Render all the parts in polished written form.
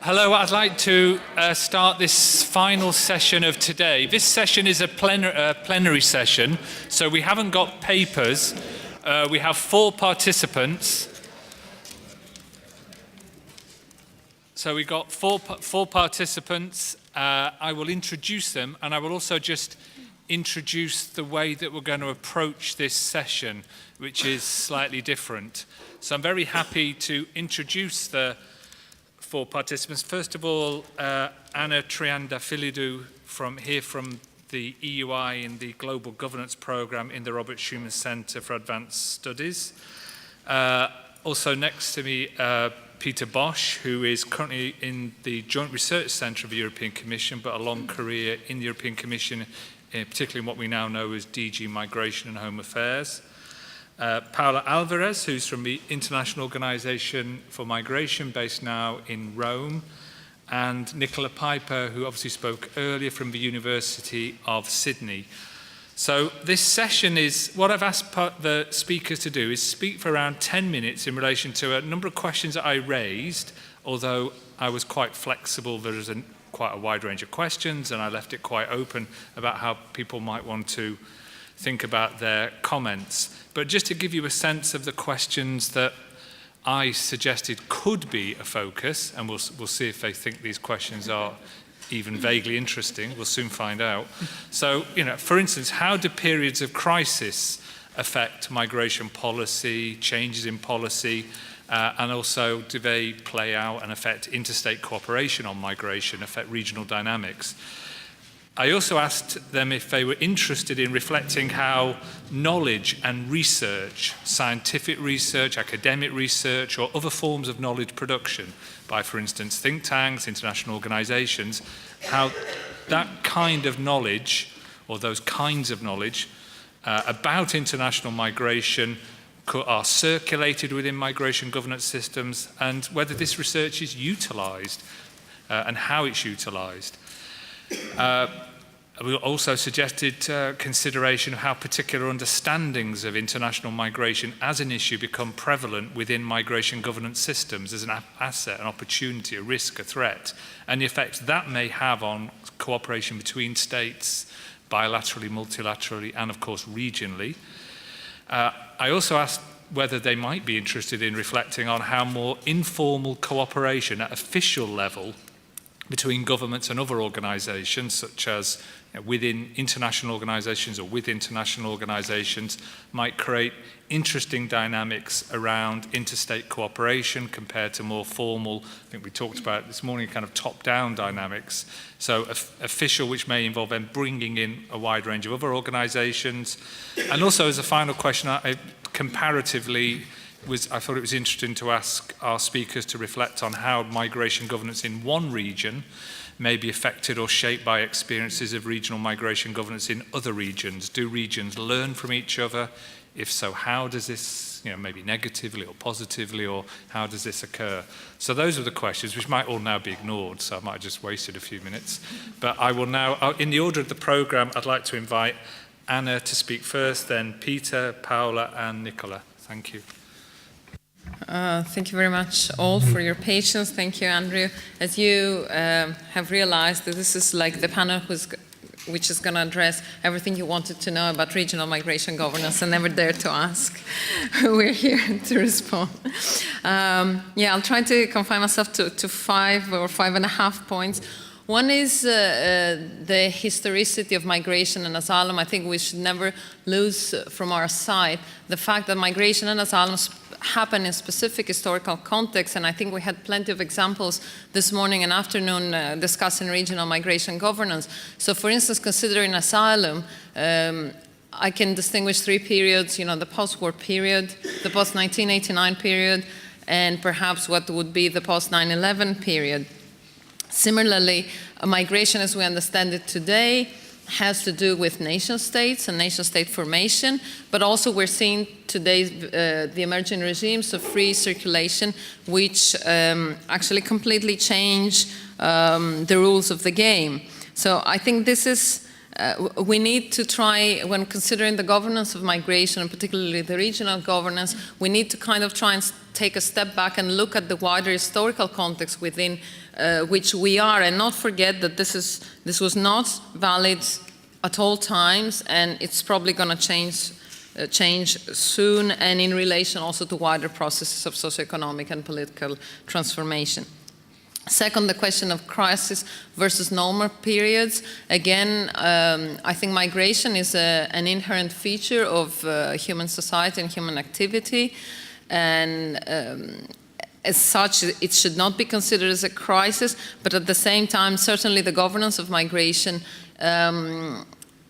Hello, I'd like to start this final session of today. This session is a plenary session, so we haven't got papers. We have 4 participants. So we've got four participants. I will introduce them, and I will also just introduce the way that we're going to approach this session, which is slightly different. So I'm very happy to introduce the 4 participants. First of all, Anna Triandafyllidou from the EUI in the Global Governance Programme in the Robert Schuman Centre for Advanced Studies. Also next to me, Peter Bosch, who is currently in the Joint Research Centre of the European Commission, but a long career in the European Commission, particularly in what we now know as DG Migration and Home Affairs. Paola Alvarez, who's from the International Organization for Migration, based now in Rome, and Nicola Piper, who obviously spoke earlier, from the University of Sydney. So this session is, what I've asked the speakers to do is speak for around 10 minutes in relation to a number of questions that I raised, although I was quite flexible. There is quite a wide range of questions, and I left it quite open about how people might want to think about their comments. But just to give you a sense of the questions that I suggested could be a focus, and we'll see if they think these questions are even vaguely interesting. We'll soon find out. So, for instance, how do periods of crisis affect migration policy, changes in policy, and also do they play out and affect interstate cooperation on migration, affect regional dynamics? I also asked them if they were interested in reflecting how knowledge and research, scientific research, academic research, or other forms of knowledge production by, for instance, think tanks, international organizations, how that kind of knowledge, or those kinds of knowledge, about international migration are circulated within migration governance systems, and whether this research is utilized and how it's utilized. We also suggested consideration of how particular understandings of international migration as an issue become prevalent within migration governance systems as an asset, an opportunity, a risk, a threat, and the effect that may have on cooperation between states, bilaterally, multilaterally, and of course regionally. I also asked whether they might be interested in reflecting on how more informal cooperation at official level between governments and other organizations, such as within international organizations or with international organizations, might create interesting dynamics around interstate cooperation compared to more formal, I think we talked about this morning, kind of top-down dynamics. So official, which may involve them bringing in a wide range of other organizations. And also, as a final question, comparatively, I thought it was interesting to ask our speakers to reflect on how migration governance in one region may be affected or shaped by experiences of regional migration governance in other regions. Do regions learn from each other? If so, how does this, maybe negatively or positively, or how does this occur? So those are the questions, which might all now be ignored, so I might have just wasted a few minutes. But I will now, in the order of the program, I'd like to invite Anna to speak first, then Peter, Paola, and Nicola. Thank you. Thank you very much all for your patience. Thank you, Andrew. As you have realized, that this is like the panel which is going to address everything you wanted to know about regional migration governance and never dared to ask. We're here to respond. I'll try to confine myself to 5 or 5.5 points. One is the historicity of migration and asylum. I think we should never lose from our sight the fact that migration and asylum happen in specific historical contexts, and I think we had plenty of examples this morning and afternoon discussing regional migration governance. So for instance, considering asylum, I can distinguish 3 periods, the post-war period, the post-1989 period, and perhaps what would be the post-9/11 period. Similarly, migration as we understand it today has to do with nation states and nation state formation, but also we're seeing today the emerging regimes of free circulation, which actually completely change the rules of the game. So I think this is we need to try, when considering the governance of migration, and particularly the regional governance, we need to kind of try and take a step back and look at the wider historical context within which we are, and not forget that this was not valid at all times, and it's probably going to change soon, and in relation also to wider processes of socioeconomic and political transformation. Second, the question of crisis versus normal periods. Again, I think migration is an inherent feature of human society and human activity, and as such, it should not be considered as a crisis, but at the same time, certainly the governance of migration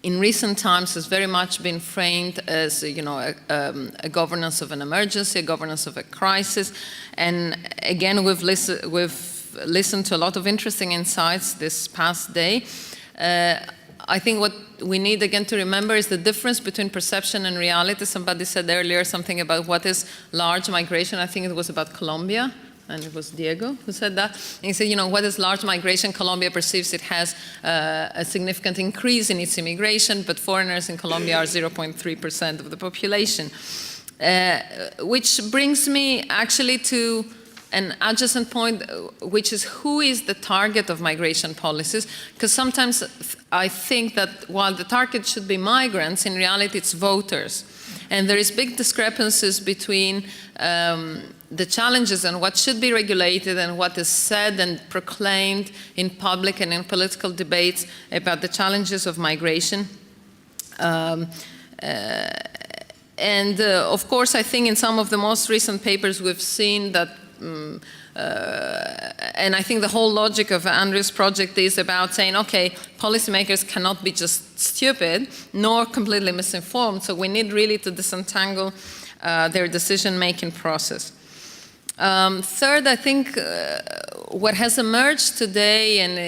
in recent times has very much been framed as, a governance of an emergency, a governance of a crisis. And again, we've listened to a lot of interesting insights this past day. I think what we need again to remember is the difference between perception and reality. Somebody said earlier something about what is large migration. I think it was about Colombia, and it was Diego who said that. And he said, what is large migration? Colombia perceives it has a significant increase in its immigration, but foreigners in Colombia are 0.3% of the population. Which brings me actually to an adjacent point, which is who is the target of migration policies? Because sometimes I think that while the target should be migrants, in reality it's voters. And there is big discrepancies between the challenges and what should be regulated and what is said and proclaimed in public and in political debates about the challenges of migration. Of course, I think in some of the most recent papers we've seen that and I think the whole logic of Andrew's project is about saying, okay, policymakers cannot be just stupid nor completely misinformed, so we need really to disentangle their decision-making process. Third, I think what has emerged today, and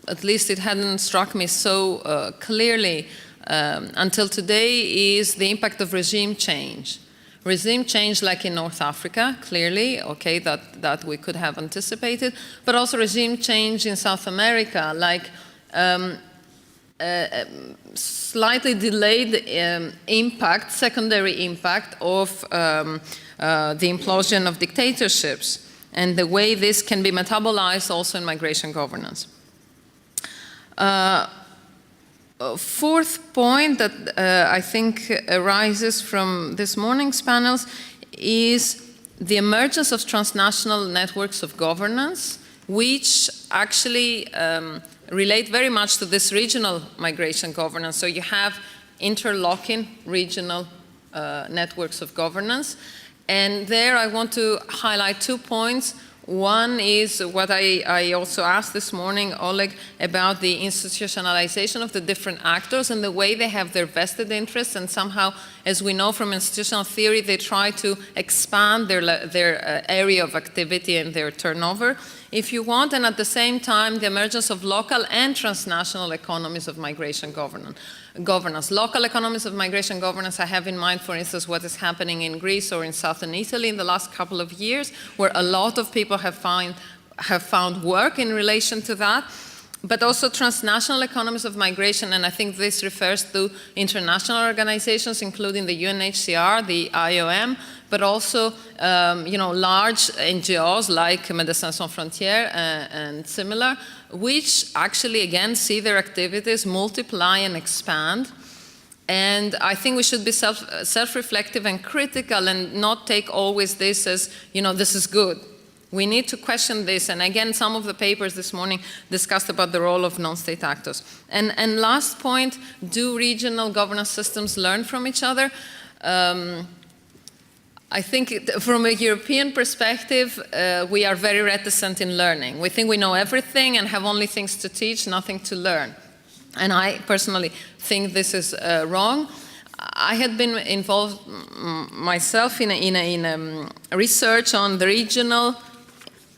at least it hadn't struck me so clearly until today, is the impact of regime change. Regime change like in North Africa, clearly, okay, that we could have anticipated, but also regime change in South America, like slightly delayed impact, secondary impact of the implosion of dictatorships, and the way this can be metabolized also in migration governance. Fourth point that I think arises from this morning's panels is the emergence of transnational networks of governance, which actually relate very much to this regional migration governance. So you have interlocking regional networks of governance. And there I want to highlight 2 points. One is what I also asked this morning, Oleg, about the institutionalization of the different actors and the way they have their vested interests, and somehow, as we know from institutional theory, they try to expand their area of activity and their turnover, if you want, and at the same time, the emergence of local and transnational economies of migration governance. Local economies of migration governance, I have in mind, for instance, what is happening in Greece or in southern Italy in the last couple of years, where a lot of people have found work in relation to that, but also transnational economies of migration, and I think this refers to international organizations, including the UNHCR, the IOM, but also large NGOs like Médecins Sans Frontières and similar, which actually, again, see their activities multiply and expand. And I think we should be self-reflective and critical and not take always this as, this is good. We need to question this. And again, some of the papers this morning discussed about the role of non-state actors. And last point, do regional governance systems learn from each other? I think from a European perspective, we are very reticent in learning. We think we know everything and have only things to teach, nothing to learn. And I personally think this is wrong. I had been involved myself in research on the regional,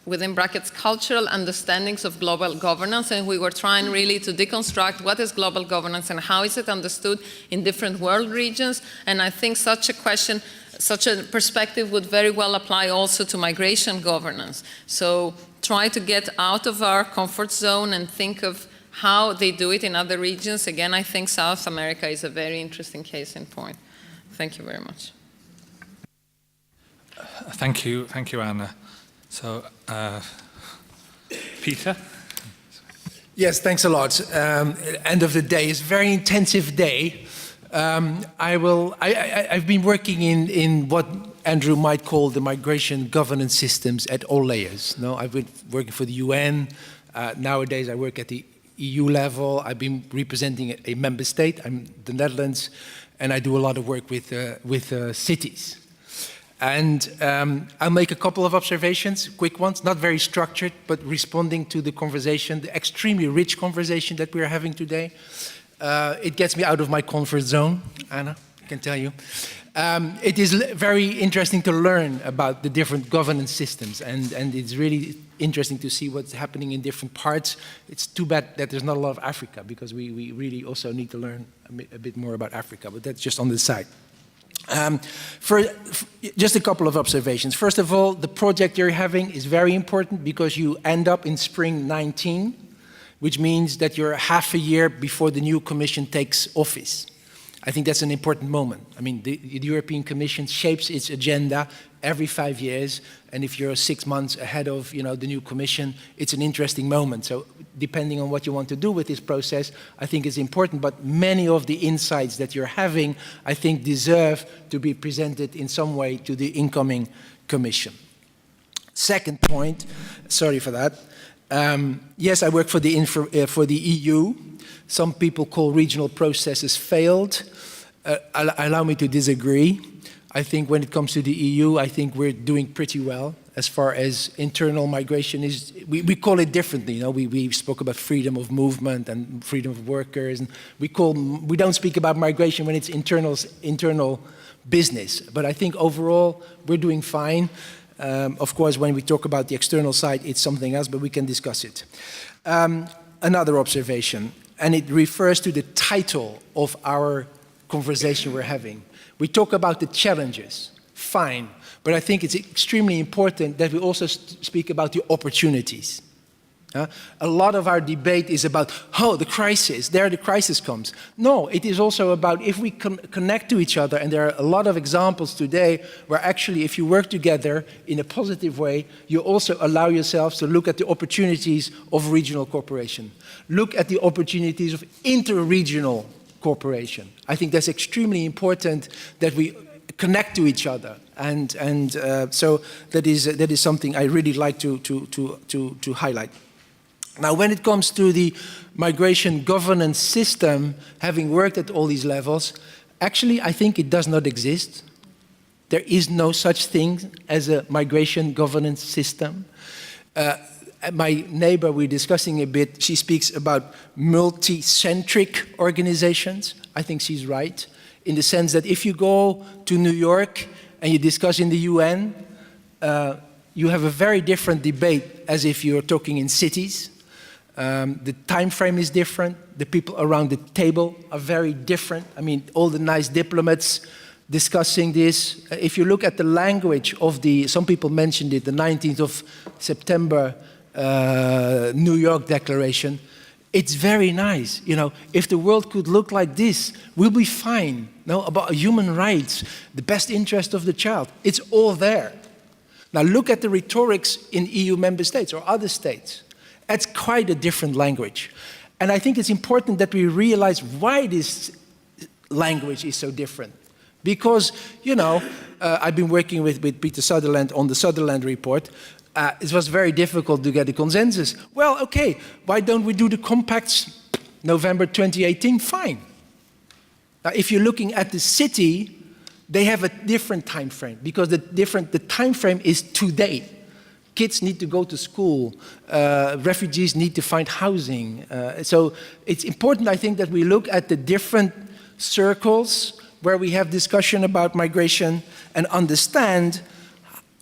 within brackets, cultural understandings of global governance, and we were trying really to deconstruct what is global governance and how is it understood in different world regions. And I think such a question, such a perspective would very well apply also to migration governance. So try to get out of our comfort zone and think of how they do it in other regions. Again, I think South America is a very interesting case in point. Thank you very much. Thank you, Anna. So, Peter? Yes, thanks a lot. End of the day, it's a very intensive day. I've been working in what Andrew might call the migration governance systems at all layers. No, I've been working for the UN. Nowadays, I work at the EU level. I've been representing a member state. I'm the Netherlands, and I do a lot of work with cities. And I'll make a couple of observations, quick ones, not very structured, but responding to the conversation, the extremely rich conversation that we are having today. It gets me out of my comfort zone, Anna, I can tell you. It is very interesting to learn about the different governance systems, and it's really interesting to see what's happening in different parts. It's too bad that there's not a lot of Africa, because we really also need to learn a bit more about Africa, but that's just on the side. Just a couple of observations. First of all, the project you're having is very important because you end up in spring 19, which means that you're half a year before the new Commission takes office. I think that's an important moment. I mean, the European Commission shapes its agenda every 5 years, and if you're 6 months ahead of, the new Commission, it's an interesting moment. So, depending on what you want to do with this process, I think it's important. But many of the insights that you're having, I think, deserve to be presented in some way to the incoming Commission. Second point, sorry for that. Yes, I work for the EU. Some people call regional processes failed. Allow me to disagree. I think when it comes to the EU, I think we're doing pretty well as far as internal migration is. We call it differently. We spoke about freedom of movement and freedom of workers, and we don't speak about migration when it's internal business. But I think overall we're doing fine. Of course, when we talk about the external side, it's something else, but we can discuss it. Another observation, and it refers to the title of our conversation we're having. We talk about the challenges, fine, but I think it's extremely important that we also speak about the opportunities. A lot of our debate is about, the crisis, there the crisis comes. No, it is also about if we connect to each other, and there are a lot of examples today where actually if you work together in a positive way, you also allow yourselves to look at the opportunities of regional cooperation. Look at the opportunities of inter-regional cooperation. I think that's extremely important that we connect to each other, and so that is something I really like to highlight. Now, when it comes to the migration governance system, having worked at all these levels, actually I think it does not exist. There is no such thing as a migration governance system. My neighbor, we're discussing a bit, she speaks about multi-centric organizations. I think she's right, in the sense that if you go to New York and you discuss in the UN, you have a very different debate as if you're talking in cities. The time frame is different. The people around the table are very different. I mean, all the nice diplomats discussing this. If you look at the language of some people mentioned it, the 19th of September New York Declaration, it's very nice. If the world could look like this, we'll be fine. About human rights, the best interest of the child. It's all there. Now look at the rhetorics in EU member states or other states. That's quite a different language. And I think it's important that we realize why this language is so different. Because, I've been working with Peter Sutherland on the Sutherland report. It was very difficult to get a consensus. Well, okay, why don't we do the compacts November 2018? Fine. Now, if you're looking at the city, they have a different time frame because the time frame is today. Kids need to go to school. Refugees need to find housing. So it's important, I think, that we look at the different circles where we have discussion about migration and understand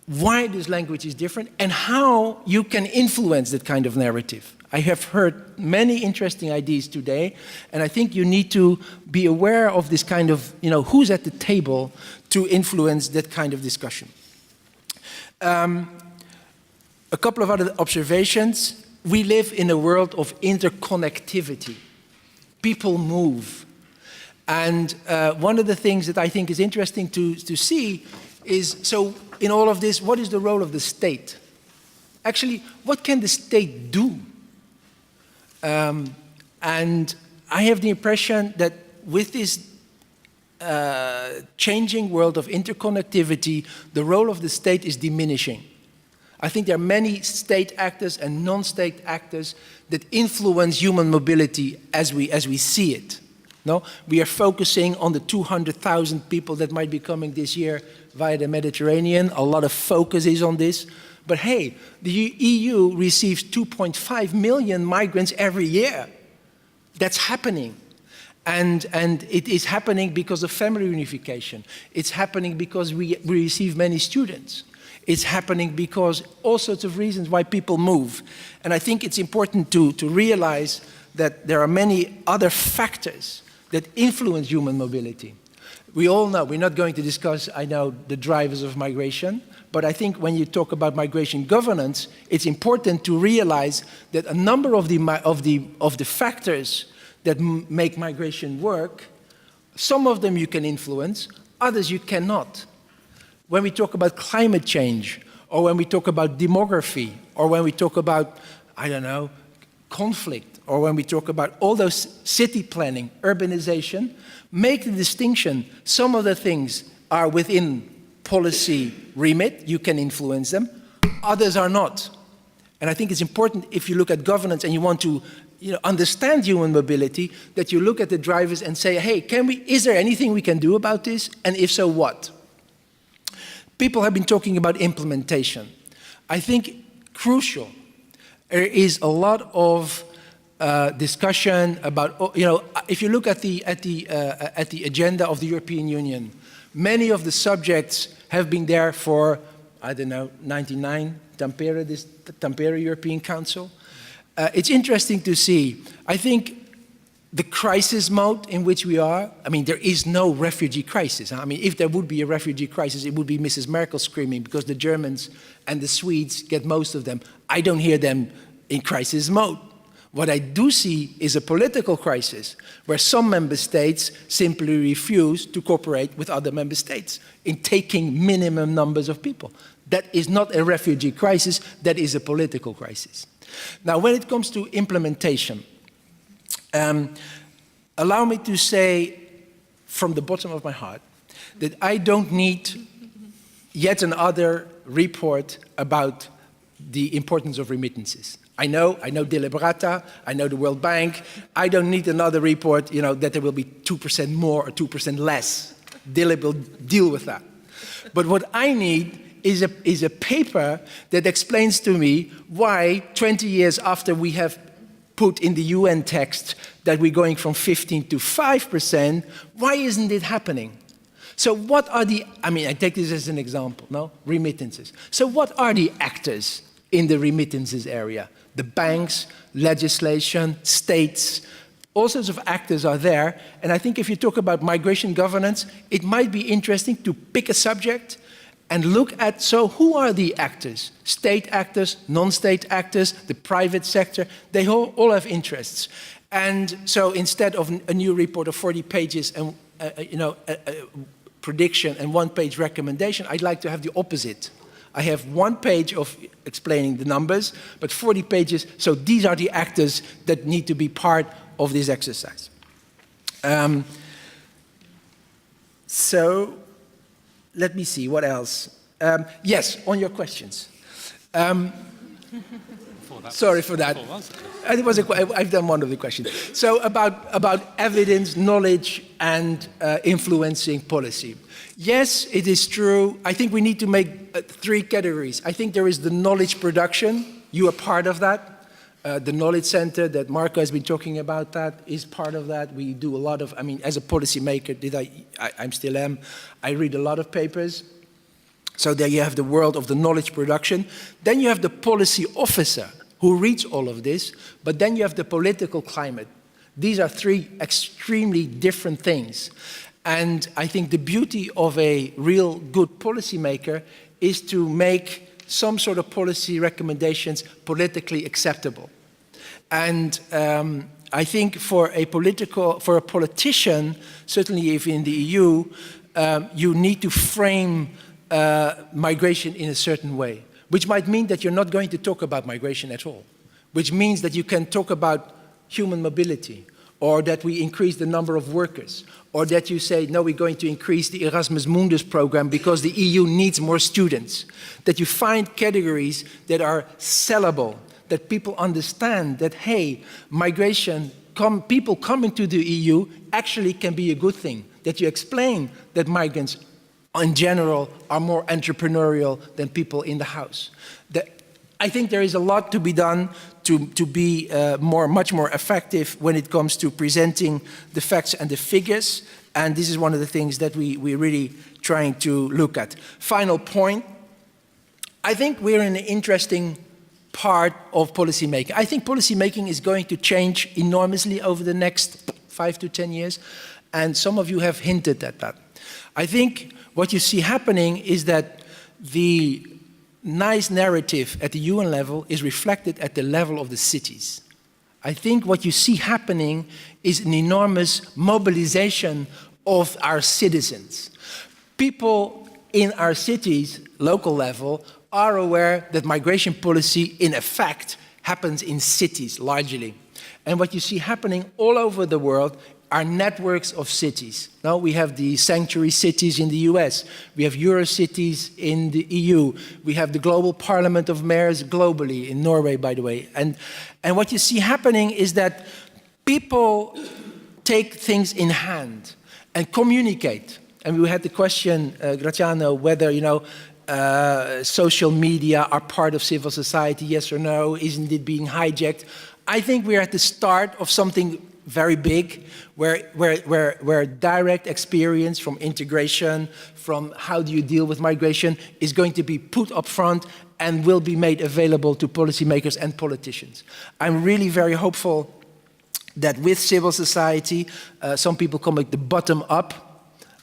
why this language is different and how you can influence that kind of narrative. I have heard many interesting ideas today, and I think you need to be aware of this kind of, who's at the table to influence that kind of discussion. A couple of other observations. we live in a world of interconnectivity. People move. And one of the things that I think is interesting to see is, so in all of this, what is the role of the state? Actually, what can the state do? And I have the impression that with this changing world of interconnectivity, the role of the state is diminishing. I think there are many state actors and non-state actors that influence human mobility as we see it. No? We are focusing on the 200,000 people that might be coming this year via the Mediterranean. A lot of focus is on this. But hey, the EU receives 2.5 million migrants every year. That's happening. And it is happening because of family reunification. It's happening because we receive many students. It's happening because all sorts of reasons why people move. And I think it's important to realize that there are many other factors that influence human mobility. We all know, we're not going to discuss, I know, the drivers of migration, but I think when you talk about migration governance, it's important to realize that a number of the factors that make migration work, some of them you can influence, others you cannot. When we talk about climate change, or when we talk about demography, or when we talk about, I don't know, conflict, or when we talk about all those city planning, urbanization, make the distinction. Some of the things are within policy remit, you can influence them, others are not. And I think it's important if you look at governance and you want to understand human mobility, that you look at the drivers and say, hey, is there anything we can do about this? And if so, what? People have been talking about implementation. I think crucial. There is a lot of discussion about, if you look at the agenda of the European Union, many of the subjects have been there for, I don't know, 99, Tampere European Council. It's interesting to see. I think the crisis mode in which we are, I mean, there is no refugee crisis. I mean, if there would be a refugee crisis, it would be Mrs. Merkel screaming because the Germans and the Swedes get most of them. I don't hear them in crisis mode. What I do see is a political crisis where some member states simply refuse to cooperate with other member states in taking minimum numbers of people. That is not a refugee crisis, that is a political crisis. Now, when it comes to implementation, allow me to say from the bottom of my heart that I don't need yet another report about the importance of remittances. I know Deliberata, I know the World Bank. I don't need another report, that there will be 2% more or 2% less. Dili will deal with that. But what I need is a paper that explains to me why 20 years after we have put in the UN text that we're going from 15 to 5%, why isn't it happening? So what are I take this as an example, no? Remittances. So what are the actors in the remittances area? The banks, legislation, states, all sorts of actors are there. And I think if you talk about migration governance, it might be interesting to pick a subject and look at, so who are the actors? State actors, non-state actors, the private sector, they all have interests. And so instead of a new report of 40 pages and a prediction and one-page recommendation, I'd like to have the opposite. I have 1 page of explaining the numbers, but 40 pages, so these are the actors that need to be part of this exercise. So let me see, what else? Yes, on your questions. Sorry for that. I've done one of the questions. So about evidence, knowledge, and influencing policy. Yes, it is true. I think we need to make 3 categories. I think there is the knowledge production. You are part of that. The knowledge center that Marco has been talking about, that is part of that. We do a lot of, as a policymaker, I still am, I read a lot of papers. So there you have the world of the knowledge production. Then you have the policy officer who reads all of this, but then you have the political climate. These are 3 extremely different things. And I think the beauty of a real good policymaker is to make some sort of policy recommendations politically acceptable. And I think for a politician, certainly if in the EU, you need to frame migration in a certain way, which might mean that you're not going to talk about migration at all, which means that you can talk about human mobility, or that we increase the number of workers, or that you say, no, we're going to increase the Erasmus Mundus program because the EU needs more students, that you find categories that are sellable, that people understand that, hey, migration, people coming to the EU actually can be a good thing, that you explain that migrants in general are more entrepreneurial than people in the house. I think there is a lot to be done to be much more effective when it comes to presenting the facts and the figures, and this is one of the things that we're really trying to look at. Final point, I think we're in an interesting part of policy making. I think policy making is going to change enormously over the next 5 to 10 years, and some of you have hinted at that. I think what you see happening is that the nice narrative at the UN level is reflected at the level of the cities. I think what you see happening is an enormous mobilization of our citizens. People in our cities, local level, are aware that migration policy, in effect, happens in cities largely. And what you see happening all over the world are networks of cities. Now we have the sanctuary cities in the US, we have Eurocities in the EU, we have the global parliament of mayors globally, in Norway, by the way. And what you see happening is that people take things in hand and communicate. And we had the question, Graziano, whether, social media are part of civil society, yes or no, isn't it being hijacked? I think we're at the start of something very big, where direct experience from integration, from how do you deal with migration, is going to be put up front and will be made available to policymakers and politicians. I'm really very hopeful that with civil society, some people call it the bottom up.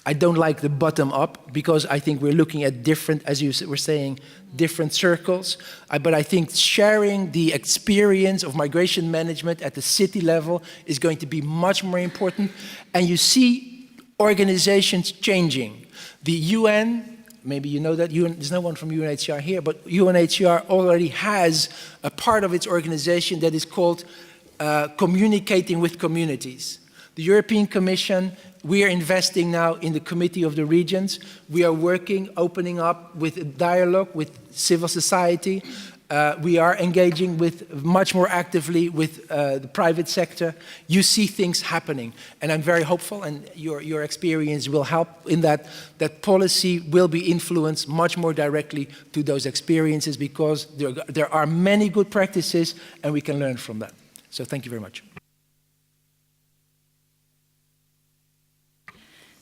I don't like the bottom up because I think we're looking at different, as you were saying, different circles. But I think sharing the experience of migration management at the city level is going to be much more important. And you see organizations changing. The UN, maybe you know that, there's no one from UNHCR here, but UNHCR already has a part of its organization that is called communicating with communities. The European Commission, we are investing now in the Committee of the Regions. We are working, opening up with a dialogue with civil society. We are engaging much more actively with the private sector. You see things happening. And I'm very hopeful, and your experience will help in that policy will be influenced much more directly to those experiences, because there are many good practices and we can learn from that. So thank you very much.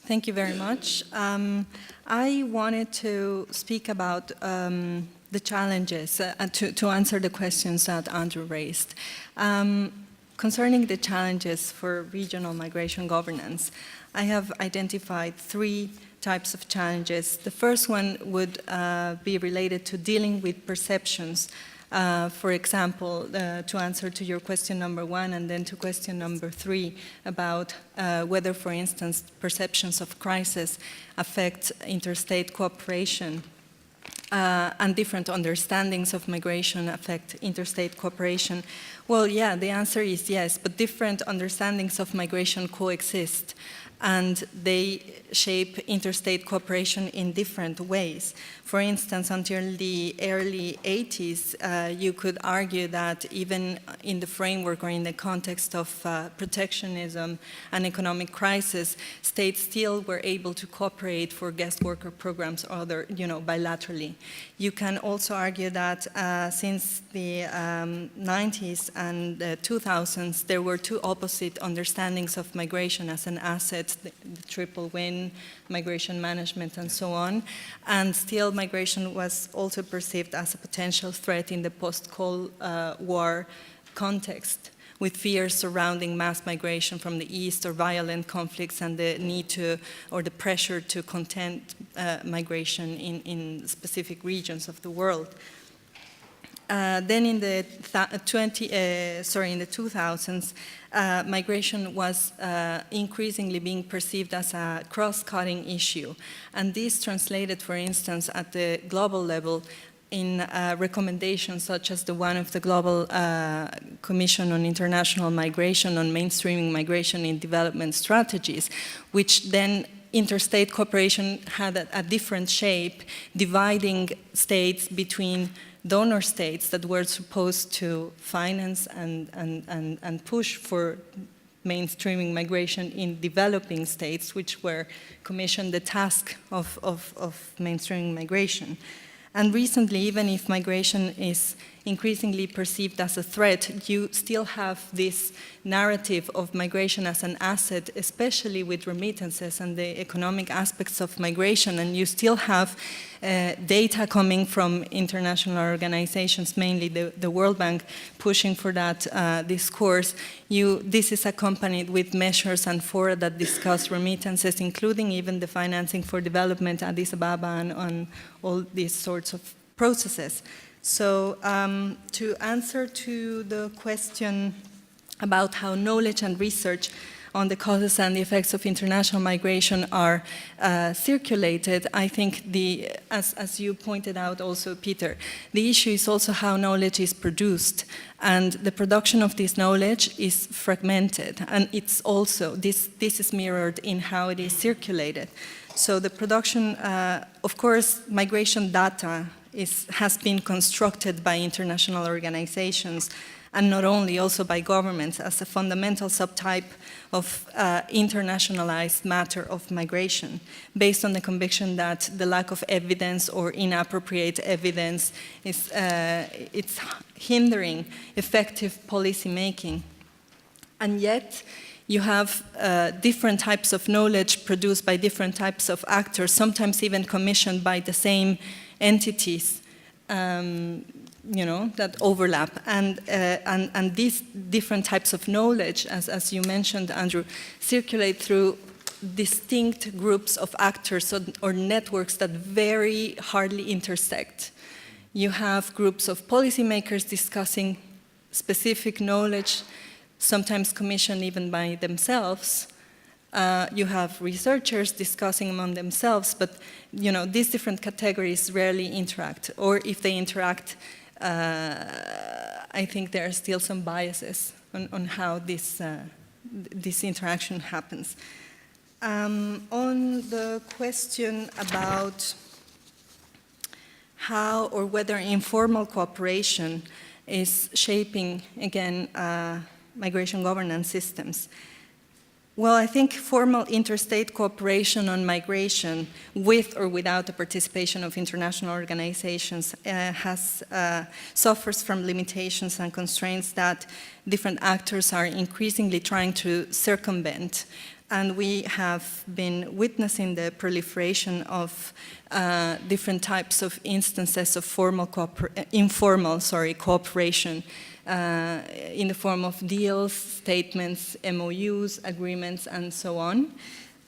Thank you very much. I wanted to speak about the challenges to answer the questions that Andrew raised. Concerning the challenges for regional migration governance, I have identified 3 types of challenges. The first one would be related to dealing with perceptions. For example, to answer to your question number 1 and then to question number 3 about whether, for instance, perceptions of crisis affect interstate cooperation and different understandings of migration affect interstate cooperation. Well, yeah, the answer is yes, but different understandings of migration coexist, and they shape interstate cooperation in different ways. For instance, until the early 80s, you could argue that even in the framework or in the context of protectionism and economic crisis, states still were able to cooperate for guest worker programs or other, bilaterally. You can also argue that since the 90s and the 2000s, there were 2 opposite understandings of migration as an asset, the triple win, migration management, and so on. And still, migration was also perceived as a potential threat in the post-Cold War context, with fears surrounding mass migration from the East or violent conflicts and the need to, or the pressure to contain migration in specific regions of the world. Then in the 2000s, migration was increasingly being perceived as a cross-cutting issue. And this translated, for instance, at the global level in recommendations such as the one of the Global Commission on International Migration on mainstreaming migration in development strategies, which then interstate cooperation had a different shape, dividing states between donor states that were supposed to finance and push for mainstreaming migration in developing states, which were commissioned the task of mainstreaming migration. And recently, even if migration is increasingly perceived as a threat, you still have this narrative of migration as an asset, especially with remittances and the economic aspects of migration. And you still have data coming from international organizations, mainly the World Bank, pushing for that discourse. This is accompanied with measures and fora that discuss remittances, including even the financing for development, Addis Ababa, and on all these sorts of processes. So to answer to the question about how knowledge and research on the causes and the effects of international migration are circulated, I think as you pointed out also, Peter, the issue is also how knowledge is produced. And the production of this knowledge is fragmented. And it's also, this is mirrored in how it is circulated. So the production, of course, migration data has been constructed by international organizations, and not only, also by governments, as a fundamental subtype of internationalized matter of migration, based on the conviction that the lack of evidence or inappropriate evidence is it's hindering effective policy making. And yet, you have different types of knowledge produced by different types of actors, sometimes even commissioned by the same entities, that overlap. And these different types of knowledge, as you mentioned, Andrew, circulate through distinct groups of actors or networks that very hardly intersect. You have groups of policymakers discussing specific knowledge, sometimes commissioned even by themselves. You have researchers discussing among themselves, but these different categories rarely interact, or if they interact, I think there are still some biases on how this interaction happens. On the question about how or whether informal cooperation is shaping, again, migration governance systems. Well, I think formal interstate cooperation on migration, with or without the participation of international organizations, suffers from limitations and constraints that different actors are increasingly trying to circumvent. And we have been witnessing the proliferation of different types of instances of informal cooperation, in the form of deals, statements, MOUs, agreements, and so on.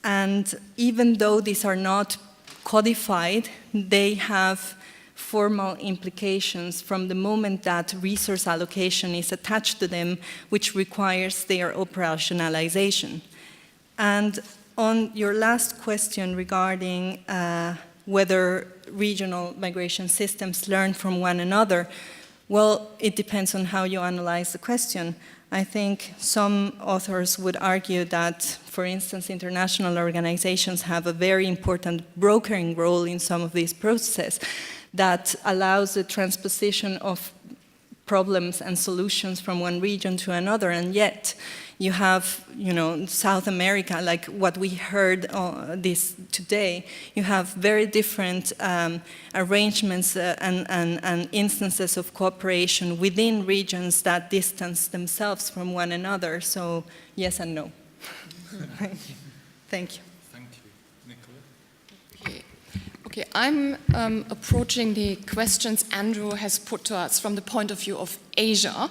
And even though these are not codified, they have formal implications from the moment that resource allocation is attached to them, which requires their operationalization. And on your last question regarding whether regional migration systems learn from one another, well, it depends on how you analyze the question. I think some authors would argue that, for instance, international organizations have a very important brokering role in some of these processes that allows the transposition of problems and solutions from one region to another, and yet you have, South America, like what we heard this today, you have very different arrangements and instances of cooperation within regions that distance themselves from one another. So yes and no. Thank you. Thank you. Nicola? Okay, I'm approaching the questions Andrew has put to us from the point of view of Asia.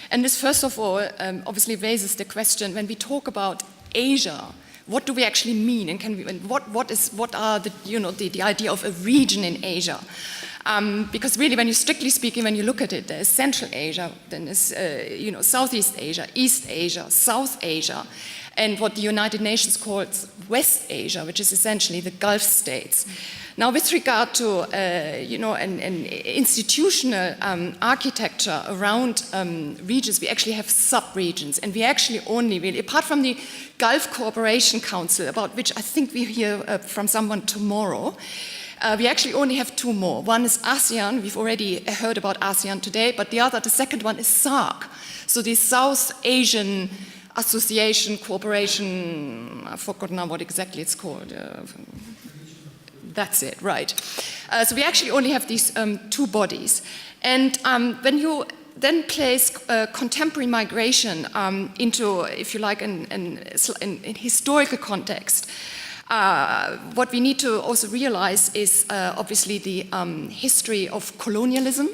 And this, first of all, obviously raises the question, when we talk about Asia, what do we actually mean? And what are the idea of a region in Asia? Because really, when you strictly speaking, when you look at it, there's Central Asia, then there's Southeast Asia, East Asia, South Asia, and what the United Nations calls West Asia, which is essentially the Gulf states. Now, with regard to an institutional architecture around regions, we actually have sub-regions, and we actually only really, apart from the Gulf Cooperation Council, about which I think we hear from someone tomorrow, we actually only have two more. One is ASEAN. We've already heard about ASEAN today, but the second one is SAARC. So the South Asian Association, Cooperation, I've forgotten now what exactly it's called. That's it, right. So we actually only have these two bodies. And when you then place contemporary migration into, if you like, in historical context, what we need to also realize is obviously the history of colonialism,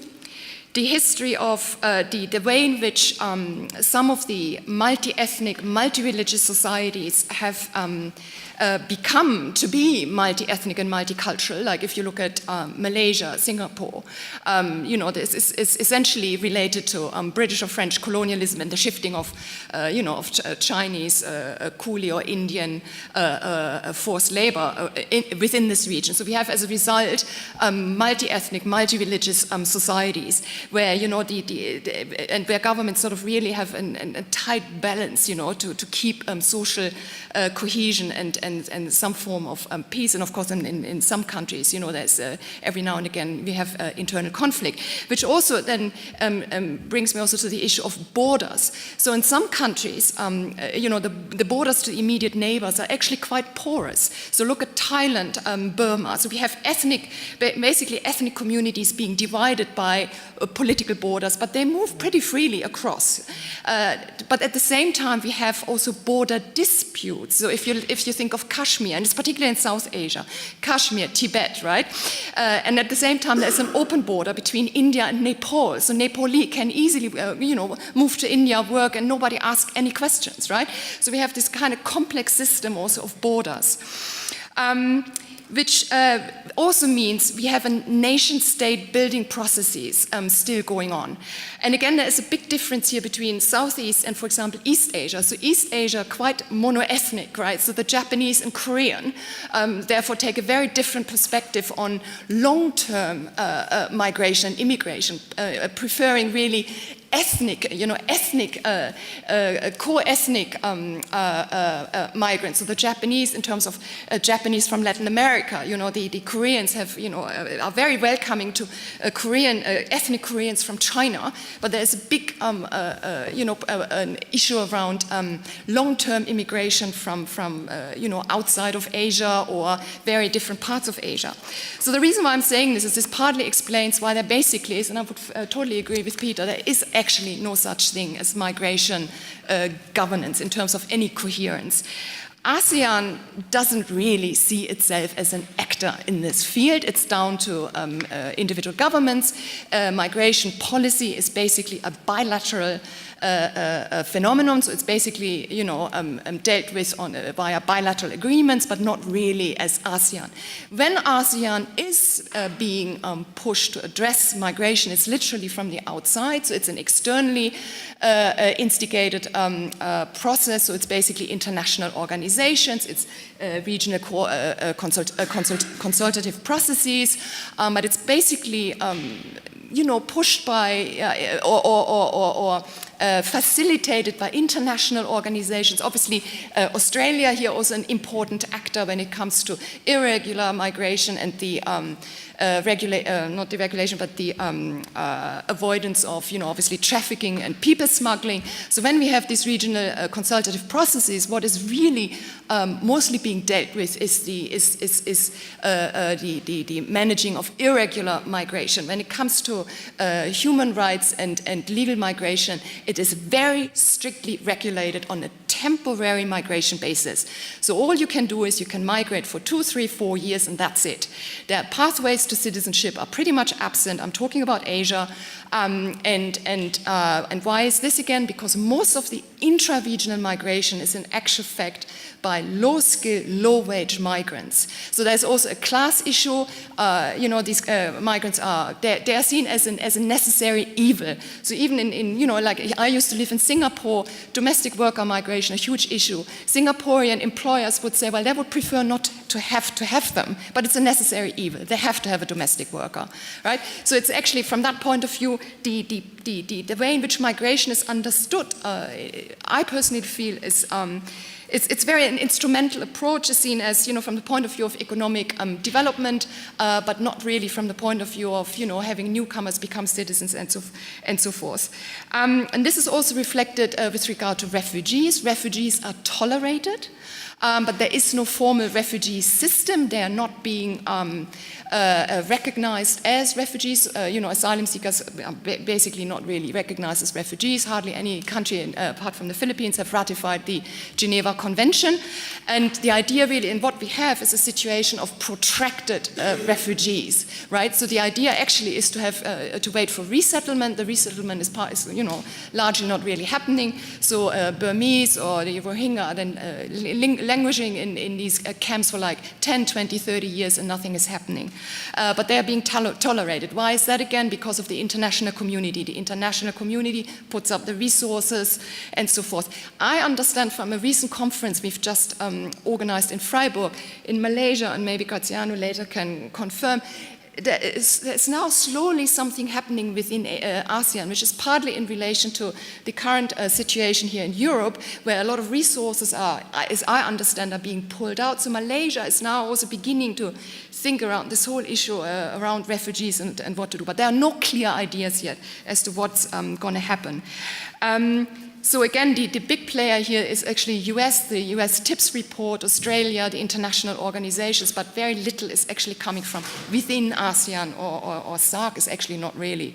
the history of the way in which some of the multi-ethnic, multi-religious societies have become to be multi-ethnic and multicultural. Like if you look at Malaysia, Singapore, this is essentially related to British or French colonialism and the shifting of Chinese, coolie or Indian forced labor within this region. So we have, as a result, multi-ethnic, multi-religious societies where and where governments sort of really have a tight balance, to keep social cohesion and some form of peace. And of course, in some countries, there's every now and again we have internal conflict, which also then brings me also to the issue of borders. So in some countries, the borders to immediate neighbors are actually quite porous. So look at Thailand, Burma. So we have basically ethnic communities being divided by political borders, but they move pretty freely across. But at the same time, we have also border disputes. So if you think of Kashmir, and it's particularly in South Asia, Kashmir, Tibet, right? And at the same time, there's an open border between India and Nepal. So Nepali can easily, move to India, work, and nobody asks any questions, right? So we have this kind of complex system also of borders. Which also means we have a nation-state building processes still going on. And again, there is a big difference here between Southeast and, for example, East Asia. So East Asia, quite mono-ethnic, right? So the Japanese and Korean, therefore, take a very different perspective on long-term migration and immigration, preferring really ethnic, co-ethnic migrants. So the Japanese, in terms of Japanese from Latin America, the Koreans are very welcoming to ethnic Koreans from China. But there's a big, an issue around long-term immigration from outside of Asia or very different parts of Asia. So the reason why I'm saying this is this partly explains why there basically is, and I would totally agree with Peter, there is actually no such thing as migration governance in terms of any coherence. ASEAN doesn't really see itself as an actor in this field. It's down to individual governments. Migration policy is basically a bilateral phenomenon, so it's basically dealt with via bilateral agreements, but not really as ASEAN. When ASEAN is being pushed to address migration, it's literally from the outside, so it's an externally instigated process, so it's basically international organizations, it's regional consultative processes, but it's basically pushed by or facilitated by international organizations. Obviously, Australia here also an important actor when it comes to irregular migration and the not the regulation, but the avoidance of, obviously trafficking and people smuggling. So when we have these regional consultative processes, what is really mostly being dealt with is the managing of irregular migration. When it comes to human rights and legal migration, it is very strictly regulated on a temporary migration basis. So all you can do is you can migrate for 2, 3, 4 years and that's it. Their pathways to citizenship are pretty much absent. I'm talking about Asia. And why is this again? Because most of the intra-regional migration is in actual fact by low-skill, low-wage migrants. So there's also a class issue. These migrants they are seen as a necessary evil. So even in like I used to live in Singapore, domestic worker migration, a huge issue. Singaporean employers would say, well, they would prefer not to have them, but it's a necessary evil. They have to have a domestic worker, right? So it's actually from that point of view, the way in which migration is understood, I personally feel is it's very an instrumental approach, is seen as from the point of view of economic development, but not really from the point of view of having newcomers become citizens and so forth. And this is also reflected with regard to refugees. Refugees are tolerated. But there is no formal refugee system. They are not being recognized as refugees. Asylum seekers are basically not really recognized as refugees. Hardly any country, apart from the Philippines, have ratified the Geneva Convention. And the idea really in what we have is a situation of protracted refugees, right? So the idea actually is to have to wait for resettlement. The resettlement is largely not really happening. So Burmese or the Rohingya are then languishing in these camps for like 10, 20, 30 years and nothing is happening. But they are being tolerated. Why is that again? Because of the international community. The international community puts up the resources and so forth. I understand from a recent conference we've just organized in Freiburg, in Malaysia, and maybe Graziano later can confirm, there's now slowly something happening within ASEAN, which is partly in relation to the current situation here in Europe, where a lot of resources are, as I understand, are being pulled out. So Malaysia is now also beginning to think around this whole issue around refugees and what to do. But there are no clear ideas yet as to what's going to happen. So again, the big player here is actually US, the US TIPS report, Australia, the international organizations, but very little is actually coming from within ASEAN or SAARC is actually not really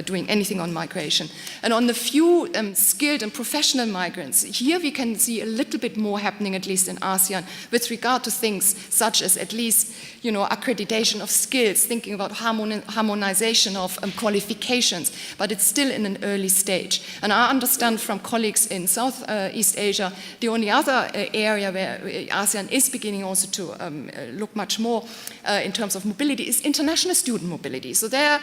doing anything on migration. And on the few skilled and professional migrants, here we can see a little bit more happening, at least in ASEAN, with regard to things such as at least, accreditation of skills, thinking about harmonization of qualifications, but it's still in an early stage. And I understand from colleagues in Southeast Asia, the only other area where ASEAN is beginning also to look much more in terms of mobility is international student mobility. So they're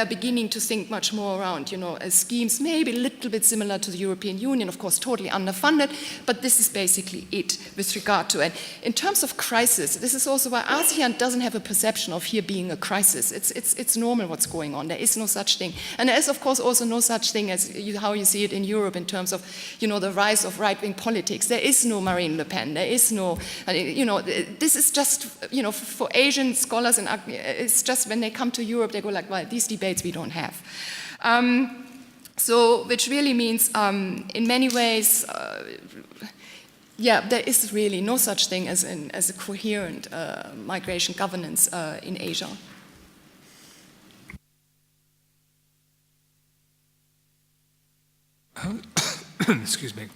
beginning to think much more around, schemes maybe a little bit similar to the European Union, of course, totally underfunded, but this is basically it with regard to it. In terms of crisis, this is also why ASEAN doesn't have a perception of here being a crisis. It's normal what's going on. There is no such thing. And there is, of course, also no such thing as how you see it in Europe in terms of, the rise of right-wing politics. There is no Marine Le Pen. There is no, this is just, for Asian scholars, and it's just when they come to Europe, they go like, well, these debates we don't have. So, which really means, in many ways, there is really no such thing as a coherent migration governance in Asia. Excuse me.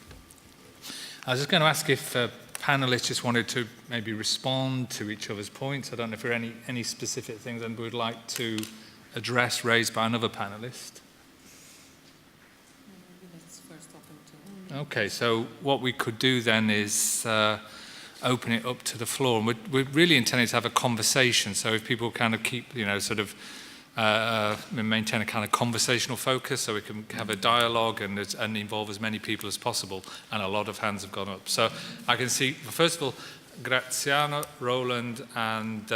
I was just going to ask if panelists just wanted to maybe respond to each other's points. I don't know if there are any specific things that we would like to address raised by another panelist. Okay, so what we could do then is open it up to the floor. And we're really intending to have a conversation. So if people kind of keep, maintain a kind of conversational focus so we can have a dialogue and involve as many people as possible. And a lot of hands have gone up. So I can see, first of all, Graziano, Roland, and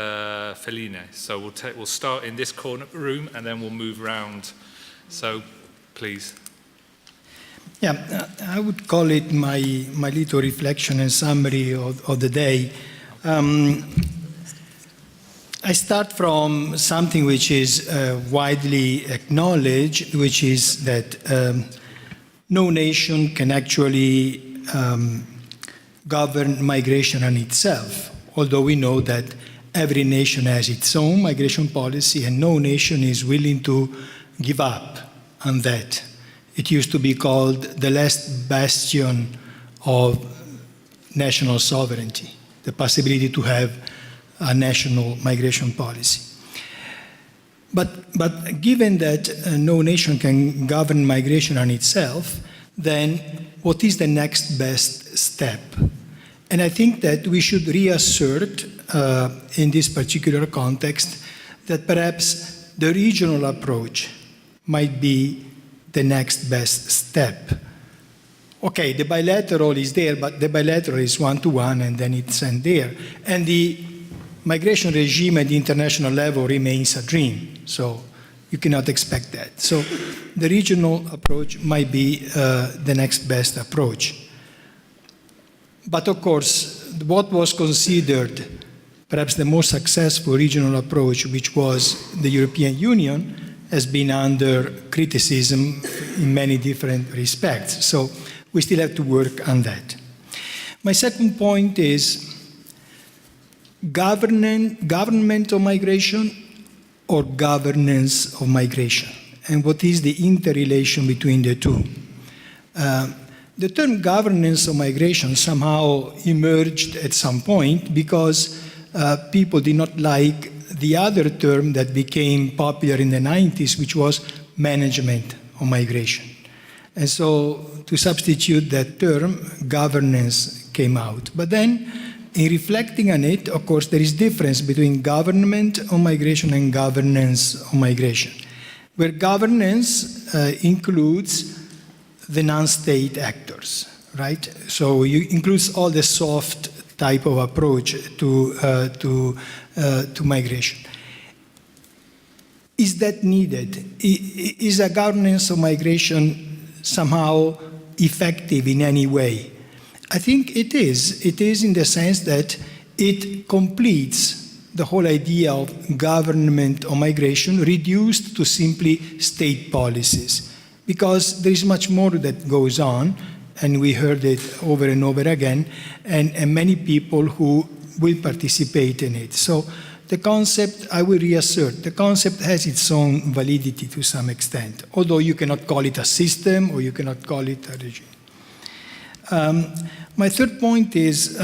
Feline. So we'll start in this corner of the room and then we'll move around. So please. Yeah, I would call it my little reflection and summary of the day. I start from something which is widely acknowledged, which is that no nation can actually govern migration on itself, although we know that every nation has its own migration policy and no nation is willing to give up on that. It used to be called the last bastion of national sovereignty, the possibility to have a national migration policy. But given that no nation can govern migration on itself, then what is the next best step? And I think that we should reassert in this particular context that perhaps the regional approach might be the next best step. Okay, the bilateral is there, but the bilateral is one-to-one and then it's end there. And the migration regime at the international level remains a dream, so you cannot expect that. So the regional approach might be the next best approach. But of course, what was considered perhaps the most successful regional approach, which was the European Union, has been under criticism in many different respects. So we still have to work on that. My second point is government of migration or governance of migration, and what is the interrelation between the two. The term governance of migration somehow emerged at some point because people did not like the other term that became popular in the 90s, which was management of migration. And so to substitute that term, governance came out. But then, in reflecting on it, of course, there is difference between government of migration and governance of migration, where governance includes the non-state actors, right? So it includes all the soft type of approach to migration. Is that needed? Is a governance of migration somehow effective in any way? I think it is. It is in the sense that it completes the whole idea of government of migration reduced to simply state policies. Because there is much more that goes on, and we heard it over and over again, and many people who will participate in it. So the concept, I will reassert, the concept has its own validity to some extent, although you cannot call it a system or you cannot call it a regime. My third point is,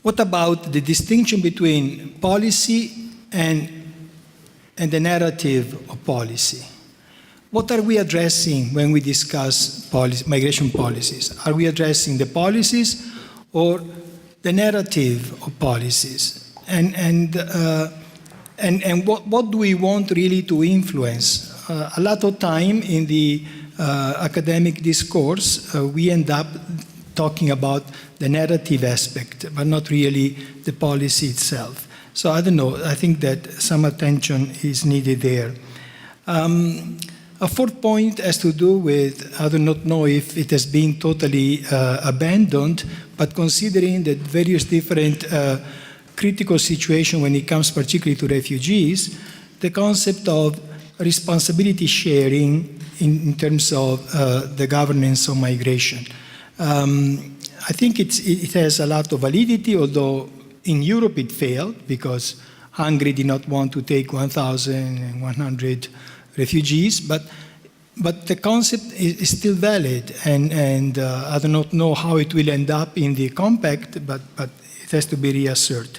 what about the distinction between policy and the narrative of policy? What are we addressing when we discuss migration policies? Are we addressing the policies or the narrative of policies? And what do we want really to influence? A lot of time in the academic discourse, we end up talking about the narrative aspect, but not really the policy itself. So I don't know, I think that some attention is needed there. A fourth point has to do with, I do not know if it has been totally abandoned, but considering the various different critical situations when it comes particularly to refugees, the concept of responsibility sharing in terms of the governance of migration. I think it has a lot of validity, although in Europe it failed because Hungary did not want to take 1,100 refugees, but the concept is still valid, and I do not know how it will end up in the compact, but it has to be reasserted.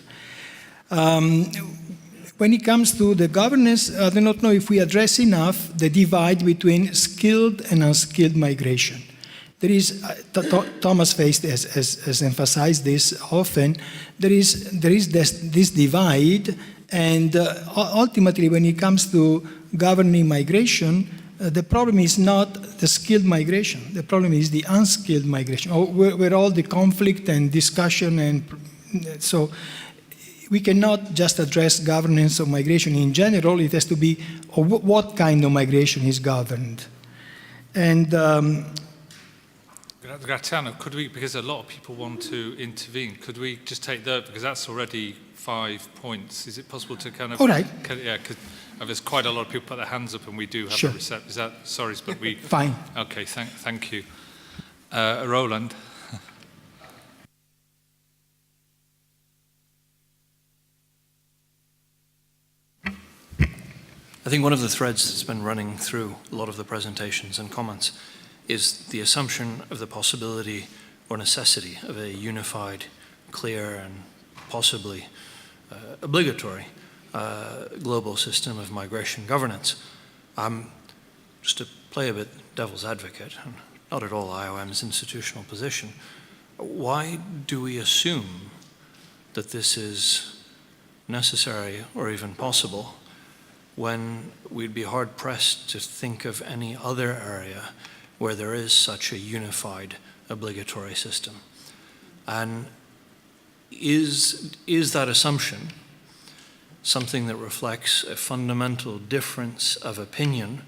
When it comes to the governance, I do not know if we address enough the divide between skilled and unskilled migration. There is, Thomas Feist has emphasized this often, there is this divide, and ultimately when it comes to governing migration, the problem is not the skilled migration. The problem is the unskilled migration, where all the conflict and discussion, and so we cannot just address governance of migration in general. It has to be what kind of migration is governed. And Graziano, could we, because a lot of people want to intervene, could we just take that, because that's already 5 points. Is it possible to kind of... All right. Yeah, because there's quite a lot of people put their hands up and we do have sure. a reception. Is that, sorry, but we... Fine. Okay, thank you. Roland. I think one of the threads that's been running through a lot of the presentations and comments is the assumption of the possibility or necessity of a unified, clear, and possibly obligatory global system of migration governance. Just to play a bit devil's advocate, and not at all IOM's institutional position, why do we assume that this is necessary or even possible when we'd be hard-pressed to think of any other area where there is such a unified obligatory system? And is that assumption something that reflects a fundamental difference of opinion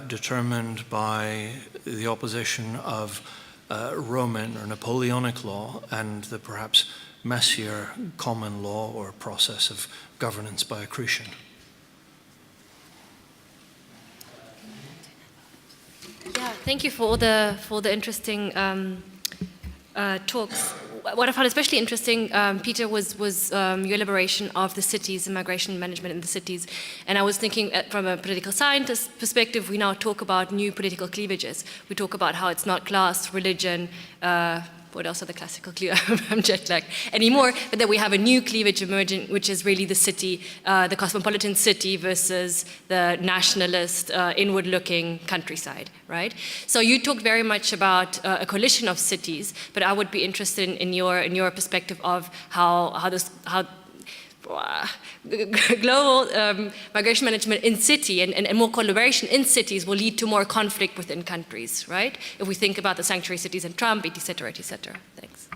determined by the opposition of Roman or Napoleonic law and the perhaps messier common law or process of governance by accretion? Yeah, thank you for the interesting talks. What I found especially interesting, Peter, was your elaboration of the cities and migration management in the cities. And I was thinking from a political scientist perspective, we now talk about new political cleavages. We talk about how it's not class, religion, what else are the classical cleavages? I'm jet lagged anymore, but that we have a new cleavage emerging, which is really the city, the cosmopolitan city versus the nationalist, inward-looking countryside, right? So you talked very much about a coalition of cities, but I would be interested in your perspective of how global migration management in city and more collaboration in cities will lead to more conflict within countries, right? If we think about the sanctuary cities and Trump, et cetera, et cetera. Thanks.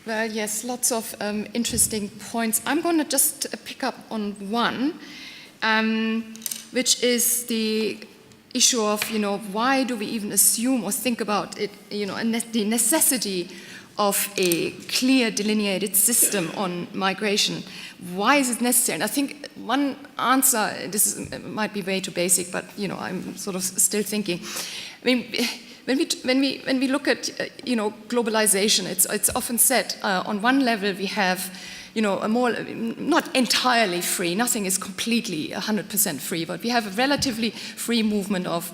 Well, yes, lots of interesting points. I'm going to just pick up on one, which is the issue of, why do we even assume or think about it, the necessity of a clear delineated system on migration. Why is it necessary? And I think one answer, might be way too basic, but I'm sort of still thinking. I mean, when we look at globalization, it's often said on one level we have a more, not entirely free, nothing is completely 100% free, but we have a relatively free movement of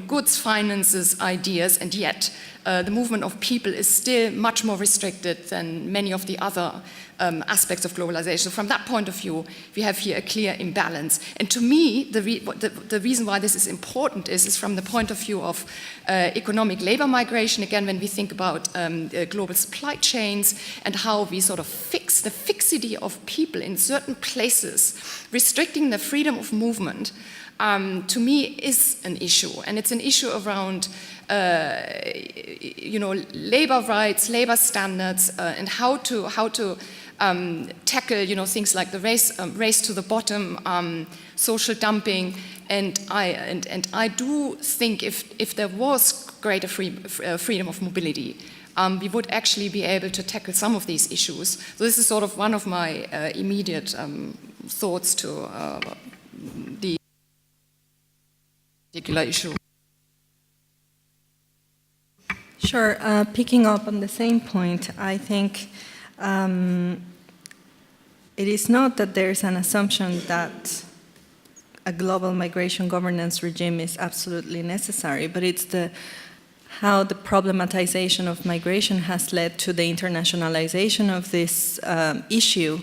goods, finances, ideas, and yet the movement of people is still much more restricted than many of the other aspects of globalization. From that point of view, we have here a clear imbalance. And to me, the reason why this is important is from the point of view of economic labor migration, again, when we think about global supply chains and how we sort of fix the fixity of people in certain places, restricting the freedom of movement, to me is an issue. And it's an issue around labor rights, labor standards, and how to tackle things like the race to the bottom, social dumping, and I do think if there was greater freedom of mobility, we would actually be able to tackle some of these issues. So this is sort of one of my immediate thoughts to the particular issue. Sure. Picking up on the same point, I think it is not that there is an assumption that a global migration governance regime is absolutely necessary, but it's how the problematization of migration has led to the internationalization of this issue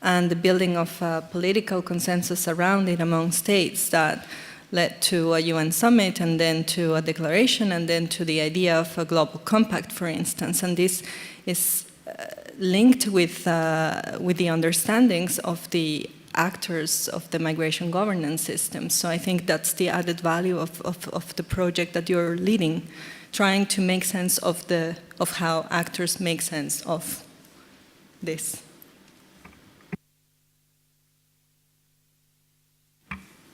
and the building of a political consensus around it among states that led to a UN summit and then to a declaration and then to the idea of a global compact, for instance. And this is linked with the understandings of the actors of the migration governance system. So I think that's the added value of the project that you're leading, trying to make sense of how actors make sense of this.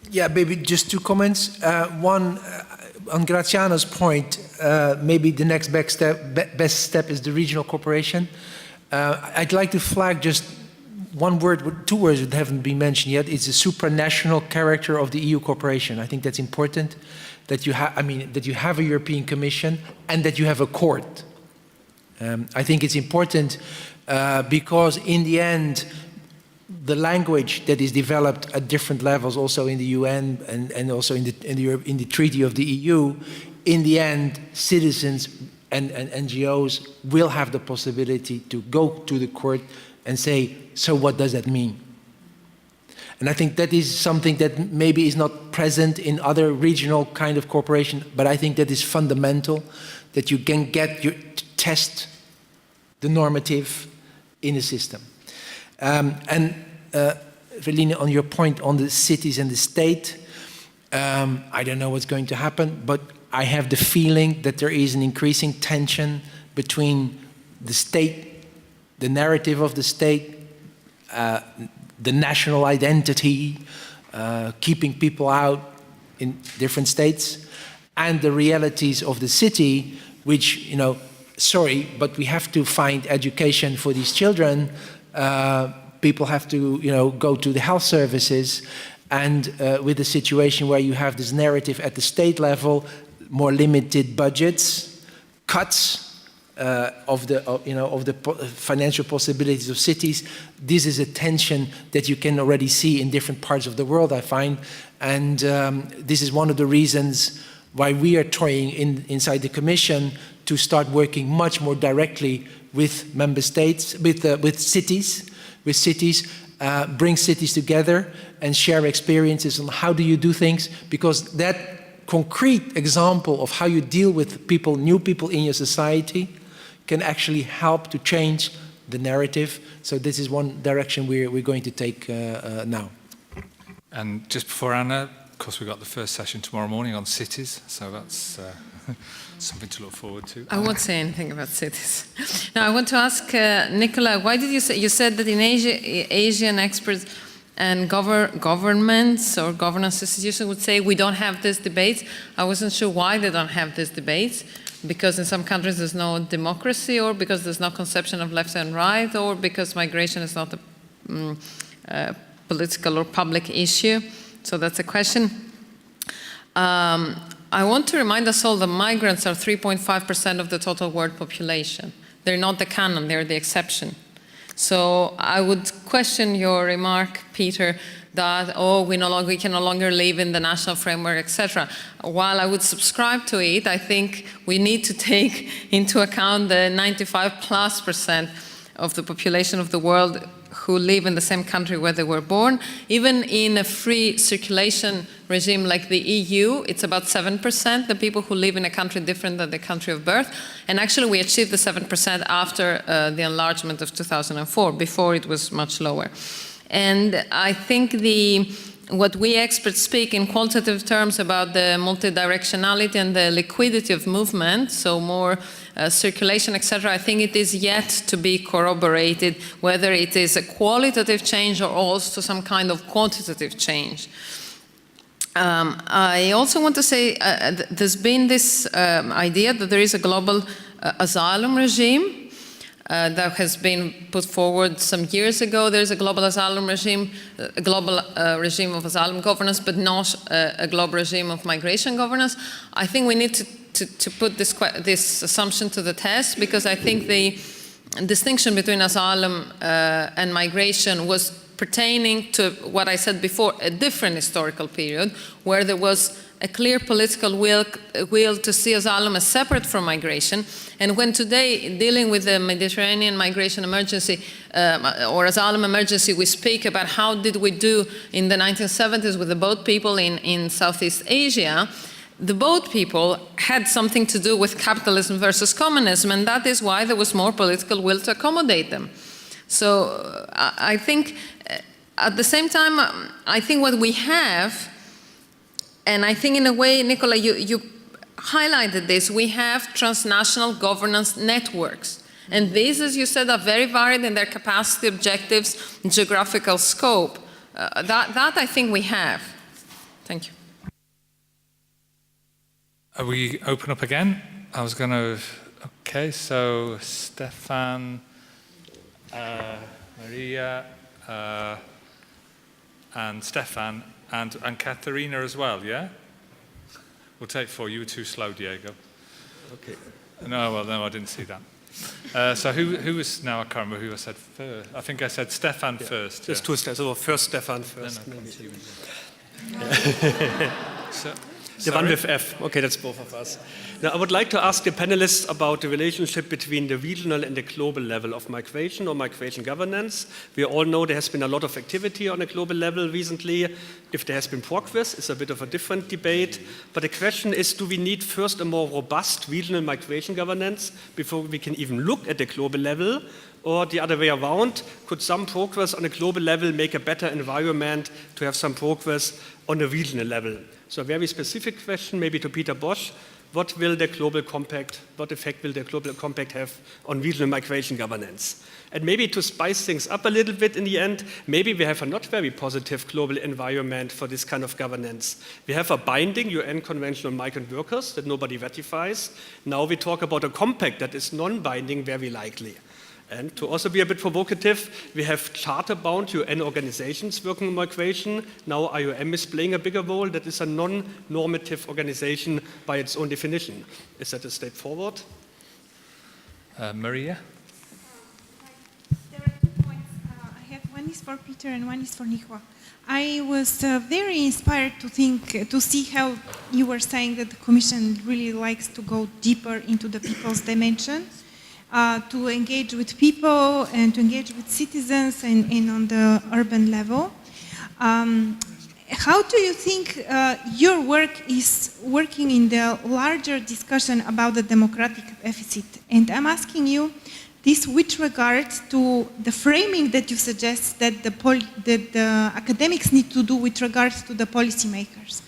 Yeah, maybe just two comments. One, on Graziano's point, maybe the next best step is the regional cooperation. I'd like to flag just one word, two words that haven't been mentioned yet. It's the supranational character of the EU cooperation. I think that's important, that you have, that you have a European Commission and that you have a court. I think it's important because in the end, the language that is developed at different levels, also in the UN and also in the Treaty of the EU, in the end, citizens and NGOs will have the possibility to go to the court and say, so what does that mean? And I think that is something that maybe is not present in other regional kind of cooperation, but I think that is fundamental, that you can get to test the normative in a system. Verline, on your point on the cities and the state, I don't know what's going to happen, but I have the feeling that there is an increasing tension between the state, the narrative of the state, the national identity, keeping people out in different states, and the realities of the city, which, sorry, but we have to find education for these children. People have to, go to the health services, and with a situation where you have this narrative at the state level, more limited budgets, cuts of the financial possibilities of cities. This is a tension that you can already see in different parts of the world, I find, and this is one of the reasons why we are trying inside the Commission to start working much more directly with member states, with cities, bring cities together and share experiences on how do you do things, because that concrete example of how you deal with people, new people in your society, can actually help to change the narrative. So this is one direction we're going to take now. And just before Anna, of course, we've got the first session tomorrow morning on cities, so that's something to look forward to. I won't say anything about cities. Now, I want to ask Nicola, why did you said that in Asia, Asian experts and governments or governance institutions would say we don't have this debate. I wasn't sure why they don't have this debate, because in some countries there's no democracy, or because there's no conception of left and right, or because migration is not a political or public issue. So that's a question. I want to remind us all that migrants are 3.5% of the total world population. They're not the canon, they're the exception. So I would question your remark, Peter, that, we can no longer live in the national framework, etc. While I would subscribe to it, I think we need to take into account the 95+% of the population of the world who live in the same country where they were born. Even in a free circulation regime like the EU, it's about 7%, the people who live in a country different than the country of birth. And actually we achieved the 7% after the enlargement of 2004. Before it was much lower. And I think what we experts speak in quantitative terms about the multidirectionality and the liquidity of movement, so more circulation, etc., I think it is yet to be corroborated whether it is a qualitative change or also some kind of quantitative change. I also want to say there's been this idea that there is a global asylum regime that has been put forward some years ago. There's a global asylum regime, a global regime of asylum governance, but not a global regime of migration governance. I think we need to put this assumption to the test, because I think the distinction between asylum and migration was pertaining to what I said before, a different historical period where there was a clear political will to see asylum as separate from migration. And when today, dealing with the Mediterranean migration emergency or asylum emergency, we speak about how did we do in the 1970s with the boat people in Southeast Asia, the boat people had something to do with capitalism versus communism, and that is why there was more political will to accommodate them. So I think at the same time, I think what we have, and I think in a way, Nicola, you highlighted this, we have transnational governance networks. And these, as you said, are very varied in their capacity, objectives, and geographical scope. That I think we have. Thank you. Are we open up again? I was going to, okay, so Stefan, Maria, and Stefan, and Katharina as well, yeah? We'll take 4. You were too slow, Diego. Okay. No, well, no, I didn't see that. So who was, now I can't remember who I said first. I think I said Stefan first. There's 2 steps. So first Stefan first. So, The one with F. Okay, that's both of us. Now, I would like to ask the panelists about the relationship between the regional and the global level of migration or migration governance. We all know there has been a lot of activity on a global level recently. If there has been progress, it's a bit of a different debate. But the question is, do we need first a more robust regional migration governance before we can even look at the global level? Or the other way around, could some progress on a global level make a better environment to have some progress on a regional level? So a very specific question, maybe to Peter Bosch. What effect will the Global Compact have on regional migration governance? And maybe to spice things up a little bit in the end, maybe we have a not very positive global environment for this kind of governance. We have a binding UN Convention on Migrant Workers that nobody ratifies. Now we talk about a compact that is non-binding very likely. And to also be a bit provocative, we have charter-bound UN organizations working on migration. Now IOM is playing a bigger role. That is a non-normative organization by its own definition. Is that a step forward? Maria? There are 2 points. I have one is for Peter and one is for Nicola. I was very inspired to see how you were saying that the Commission really likes to go deeper into the people's dimension. To engage with people and to engage with citizens and on the urban level. How do you think your work is working in the larger discussion about the democratic deficit? And I'm asking you this with regard to the framing that you suggest that the academics need to do with regards to the policymakers.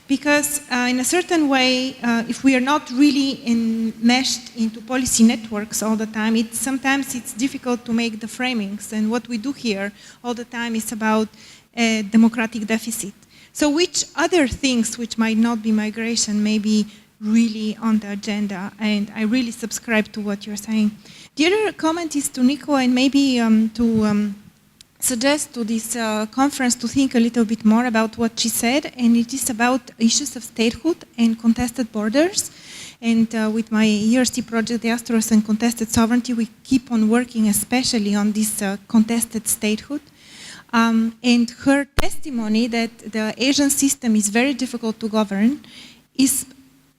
Because in a certain way, if we are not really enmeshed into policy networks all the time, sometimes it's difficult to make the framings. And what we do here all the time is about a democratic deficit. So which other things which might not be migration may be really on the agenda? And I really subscribe to what you're saying. The other comment is to Nicola and maybe suggest to this conference to think a little bit more about what she said, and it is about issues of statehood and contested borders. And with my ERC project, the Astros and Contested Sovereignty, we keep on working especially on this contested statehood. And her testimony that the Asian system is very difficult to govern is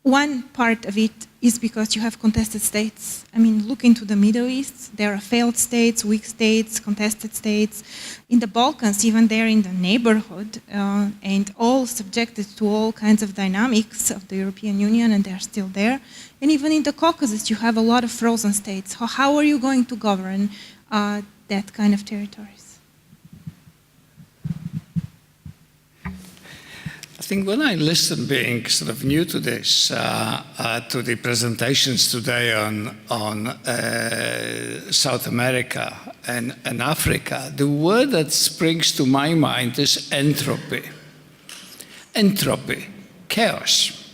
one part of it is because you have contested states. I mean, look into the Middle East. There are failed states, weak states, contested states. In the Balkans, even they're in the neighborhood and all subjected to all kinds of dynamics of the European Union, and they're still there. And even in the Caucasus, you have a lot of frozen states. How are you going to govern that kind of territories? I think when I listen, being sort of new to this, to the presentations today on South America and Africa, the word that springs to my mind is entropy. Entropy, chaos.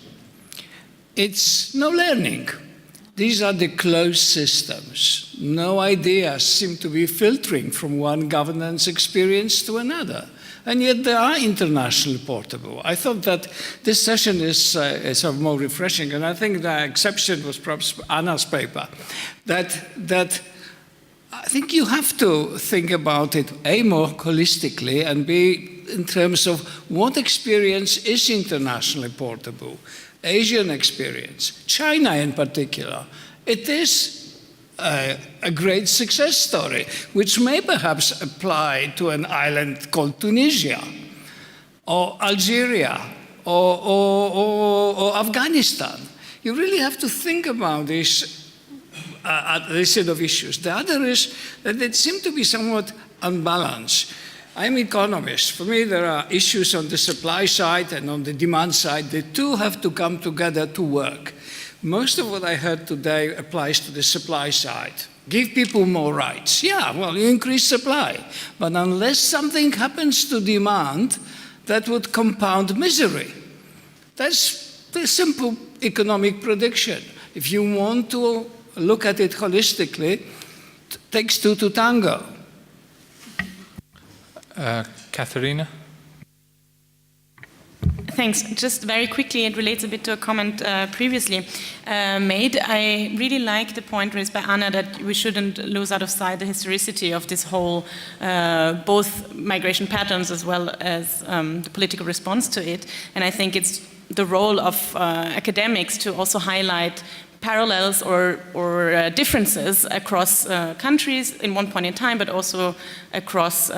It's no learning. These are the closed systems. No ideas seem to be filtering from one governance experience to another. And yet they are internationally portable. I thought that this session is sort of more refreshing, and I think the exception was perhaps Anna's paper, that I think you have to think about it, A, more holistically, and B, in terms of what experience is internationally portable. Asian experience, China in particular, it is a great success story, which may perhaps apply to an island called Tunisia, or Algeria, or Afghanistan. You really have to think about this set of issues. The other is that they seem to be somewhat unbalanced. I'm an economist. For me, there are issues on the supply side and on the demand side. The two have to come together to work. Most of what I heard today applies to the supply side. Give people more rights. Yeah, well, you increase supply. But unless something happens to demand, that would compound misery. That's the simple economic prediction. If you want to look at it holistically, it takes two to tango. Katharina? Thanks. Just very quickly, it relates a bit to a comment previously made. I really like the point raised by Anna that we shouldn't lose out of sight the historicity of this whole, both migration patterns as well as the political response to it. And I think it's the role of academics to also highlight parallels or differences across countries in one point in time, but also across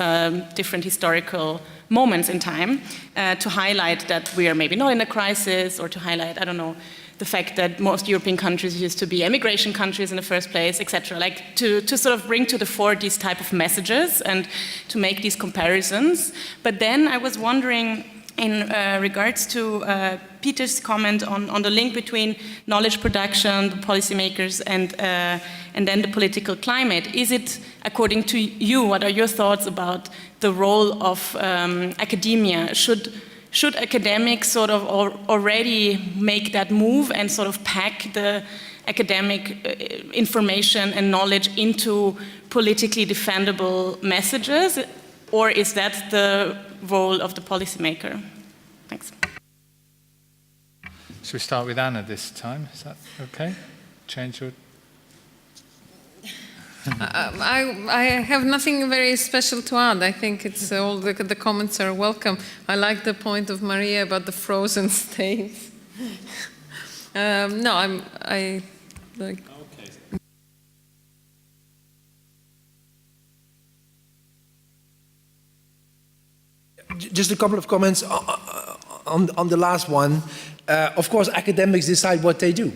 different historical moments in time, to highlight that we are maybe not in a crisis, or to highlight, I don't know, the fact that most European countries used to be emigration countries in the first place, etc. Like to sort of bring to the fore these type of messages and to make these comparisons. But then I was wondering, in regards to Peter's comment on the link between knowledge production, the policymakers, and then the political climate, is it, according to you, what are your thoughts about the role of academia? Should academics sort of already make that move and sort of pack the academic information and knowledge into politically defendable messages? Or is that the role of the policymaker? Thanks. Should we start with Anna this time? Is that okay? Change your... I have nothing very special to add. I think it's all the comments are welcome. I like the point of Maria about the frozen states. No, I like... Okay. Just a couple of comments on the last one. Of course, academics decide what they do.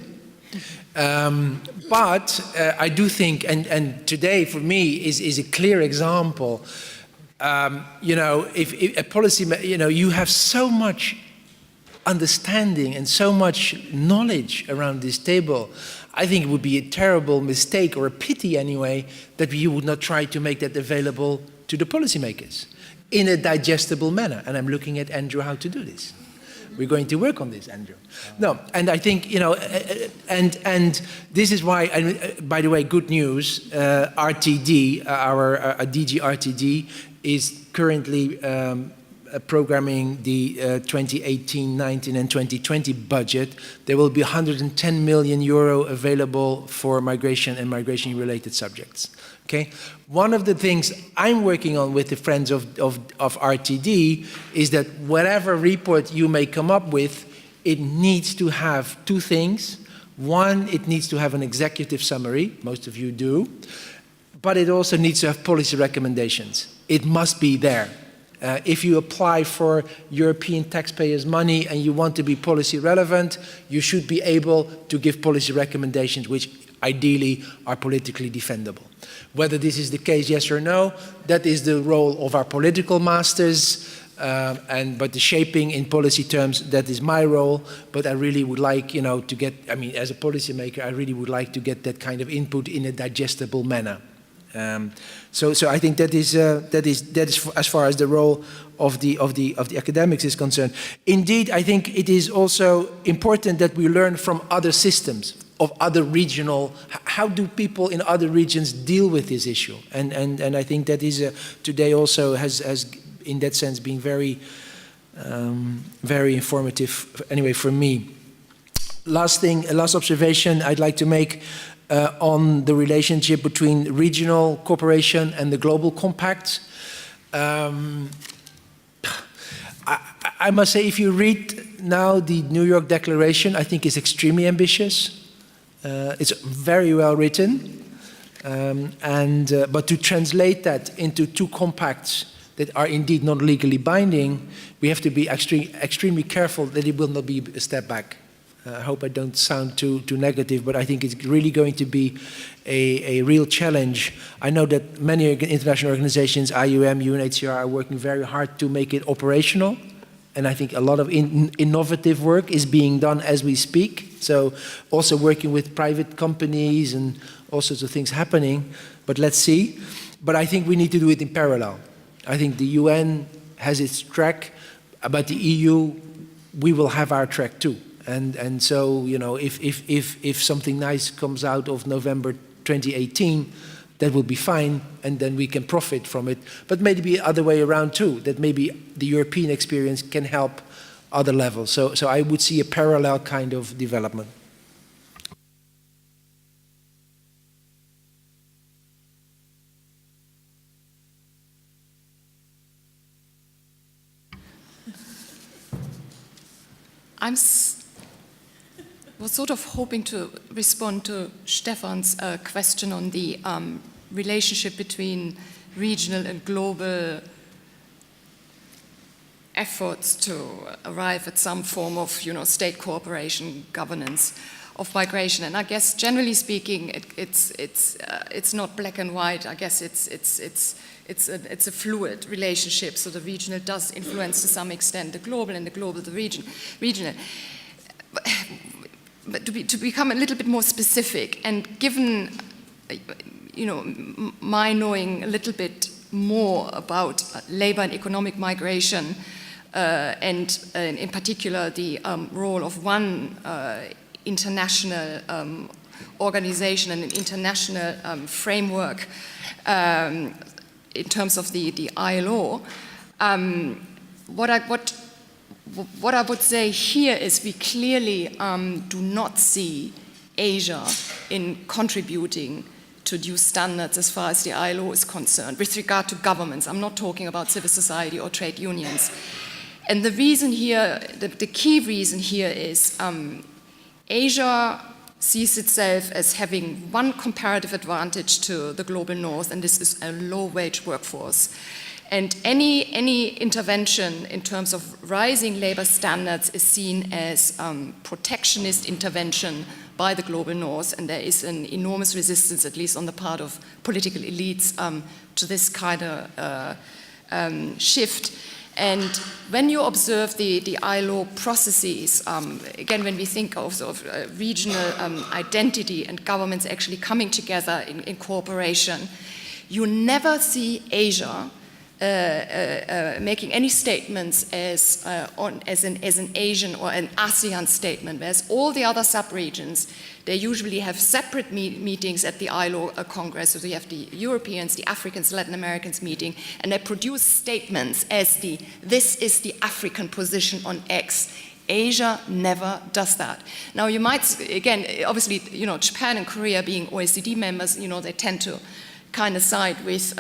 But I do think, and today for me is a clear example, you know, if a policy, you know, you have so much understanding and so much knowledge around this table. I think it would be a terrible mistake, or a pity anyway, that you would not try to make that available to the policymakers in a digestible manner. And I'm looking at Andrew how to do this. We're going to work on this, Andrew. No, and I think, you know, and this is why, and by the way, good news, RTD, our DG RTD is currently programming the 2018, 19 and 2020 budget. There will be 110 million euro available for migration and migration-related subjects. Okay? One of the things I'm working on with the friends of RTD is that whatever report you may come up with, it needs to have two things. One, it needs to have an executive summary, most of you do, but it also needs to have policy recommendations. It must be there. If you apply for European taxpayers' money and you want to be policy relevant, you should be able to give policy recommendations which ideally are politically defendable. Whether this is the case, yes or no, that is the role of our political masters, but the shaping in policy terms, that is my role. But I really would like, you know, to get, I mean, as a policymaker, I really would like to get that kind of input in a digestible manner. So I think that is as far as the role of the academics is concerned. Indeed, I think it is also important that we learn from other systems, of other regional, how do people in other regions deal with this issue? And I think that is today also has in that sense been very very informative anyway for me. Last observation I'd like to make on the relationship between regional cooperation and the global compact. I must say, if you read now the New York Declaration, I think it's extremely ambitious. It's very well written, but to translate that into two compacts that are indeed not legally binding, we have to be extremely careful that it will not be a step back. I hope I don't sound too negative, but I think it's really going to be a real challenge. I know that many international organizations, IUM, UNHCR, are working very hard to make it operational. And I think a lot of innovative work is being done as we speak. So also working with private companies and all sorts of things happening. But let's see. But I think we need to do it in parallel. I think the UN has its track, but the EU, we will have our track too. And so, you know, if something nice comes out of November 2018, that will be fine, and then we can profit from it. But maybe the other way around too, that maybe the European experience can help other levels. So I would see a parallel kind of development. Was sort of hoping to respond to Stefan's question on the relationship between regional and global efforts to arrive at some form of, state cooperation, governance of migration. And I guess, generally speaking, it's not black and white. I guess it's a fluid relationship. So the regional does influence to some extent the global, and the global the regional. But to become a little bit more specific, and given, my knowing a little bit more about labor and economic migration, and in particular the role of one international organization and an international framework in terms of the ILO, what I would say here is we clearly do not see Asia in contributing to new standards as far as the ILO is concerned, with regard to governments. I'm not talking about civil society or trade unions. And the reason here, the key reason here is Asia sees itself as having one comparative advantage to the global north, and this is a low-wage workforce. And any intervention in terms of rising labor standards is seen as protectionist intervention by the global north, and there is an enormous resistance, at least on the part of political elites, to this kind of shift. And when you observe the ILO processes, again, when we think of regional identity and governments actually coming together in cooperation, you never see Asia making any statements as an Asian or an ASEAN statement, whereas all the other sub-regions, they usually have separate meetings at the ILO Congress. So you have the Europeans, the Africans, Latin Americans meeting, and they produce statements as this is the African position on X. Asia never does that. Now you might, again, obviously, Japan and Korea being OECD members, they tend to kind of side with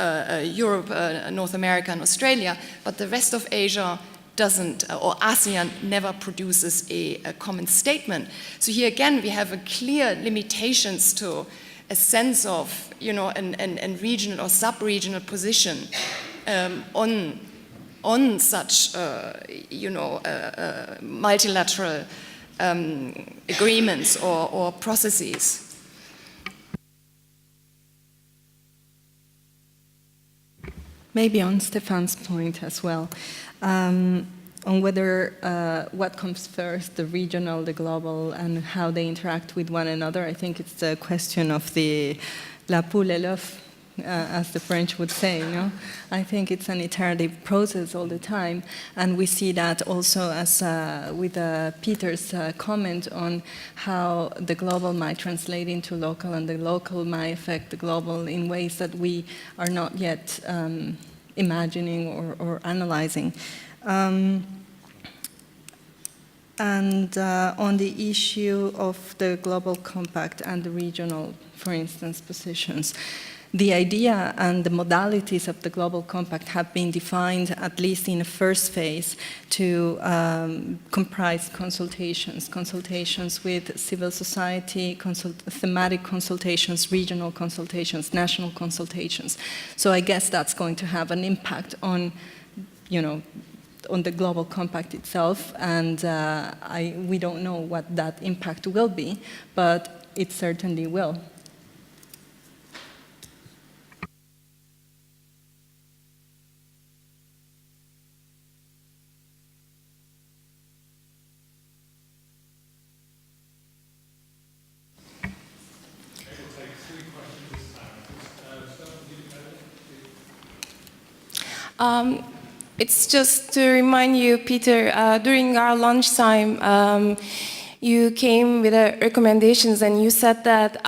Europe, North America, and Australia, but the rest of Asia doesn't, or ASEAN never produces a common statement. So here again, we have a clear limitations to a sense of, an regional or sub-regional position on such, multilateral agreements or processes. Maybe on Stefan's point as well, on whether what comes first, the regional, the global, and how they interact with one another. I think it's a question of the la poule et l'œuf, as the French would say. I think it's an iterative process all the time, and we see that also as with Peter's comment on how the global might translate into local, and the local might affect the global in ways that we are not yet imagining or analyzing. And on the issue of the global compact and the regional, for instance, positions, the idea and the modalities of the global compact have been defined, at least in the first phase, to comprise consultations with civil society, thematic consultations, regional consultations, national consultations. So I guess that's going to have an impact on, on the global compact itself, and we don't know what that impact will be, but it certainly will. It's just to remind you, Peter, during our lunchtime, you came with recommendations and you said that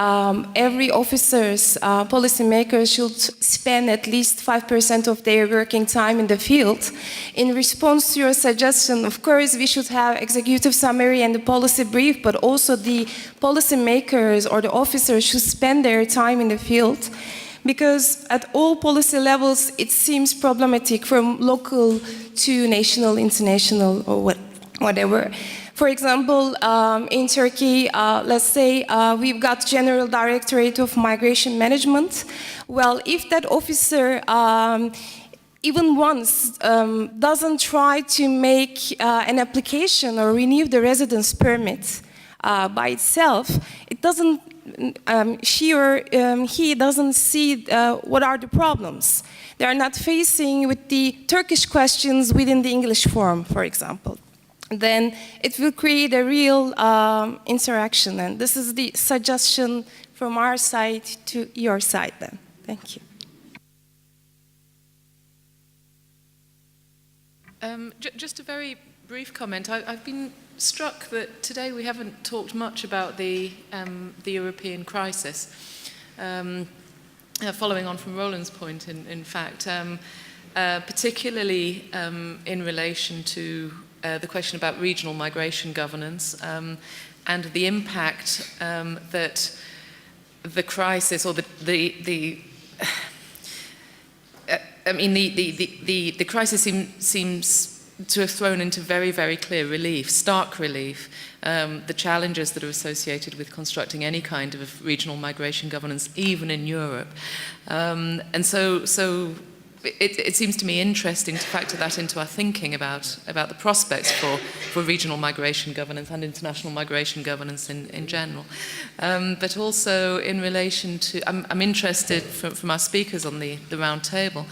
every officer's policymakers should spend at least 5% of their working time in the field. In response to your suggestion, of course, we should have executive summary and the policy brief, but also the policymakers or the officers should spend their time in the field. Because at all policy levels, it seems problematic from local to national, international, or whatever. For example, in Turkey, let's say we've got General Directorate of Migration Management. Well, if that officer even once doesn't try to make an application or renew the residence permit by itself, it doesn't, she or he doesn't see what are the problems. They are not facing with the Turkish questions within the English form, for example. Then it will create a real interaction. And this is the suggestion from our side to your side then. Thank you. Just a very brief comment. I've been struck that today we haven't talked much about the European crisis. Following on from Roland's point, in fact, particularly in relation to the question about regional migration governance and the impact that the crisis or the crisis seems to have thrown into very, very clear relief, stark relief, the challenges that are associated with constructing any kind of regional migration governance, even in Europe. And so it seems to me interesting to factor that into our thinking about the prospects for regional migration governance and international migration governance in general. But also in relation to, I'm interested from our speakers on the round table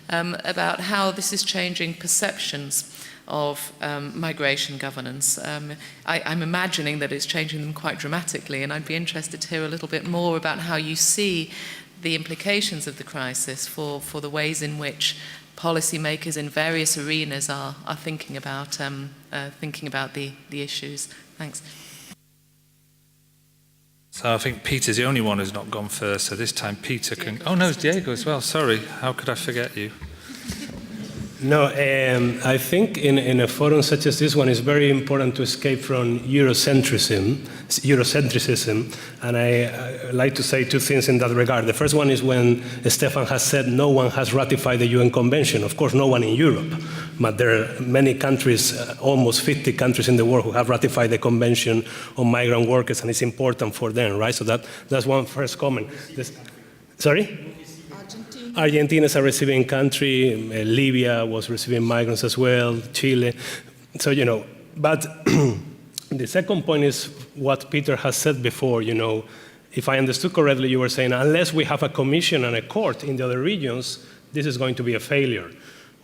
about how this is changing perceptions of migration governance. I'm imagining that it's changing them quite dramatically, and I'd be interested to hear a little bit more about how you see the implications of the crisis for the ways in which policymakers in various arenas are thinking about the issues. Thanks. So I think Peter's the only one who's not gone first, so this time Peter can... Oh no, it's Diego as well, sorry. How could I forget you? No, I think in a forum such as this one, it's very important to escape from Eurocentrism, and I like to say two things in that regard. The first one is when Stefan has said no one has ratified the UN Convention. Of course, no one in Europe, but there are many countries, almost 50 countries in the world who have ratified the Convention on Migrant Workers, and it's important for them, right? So that's one first comment. Sorry? Argentina is a receiving country, Libya was receiving migrants as well, Chile. So, you know, but the second point is what Peter has said before, you know, if I understood correctly, you were saying unless we have a commission and a court in the other regions, this is going to be a failure.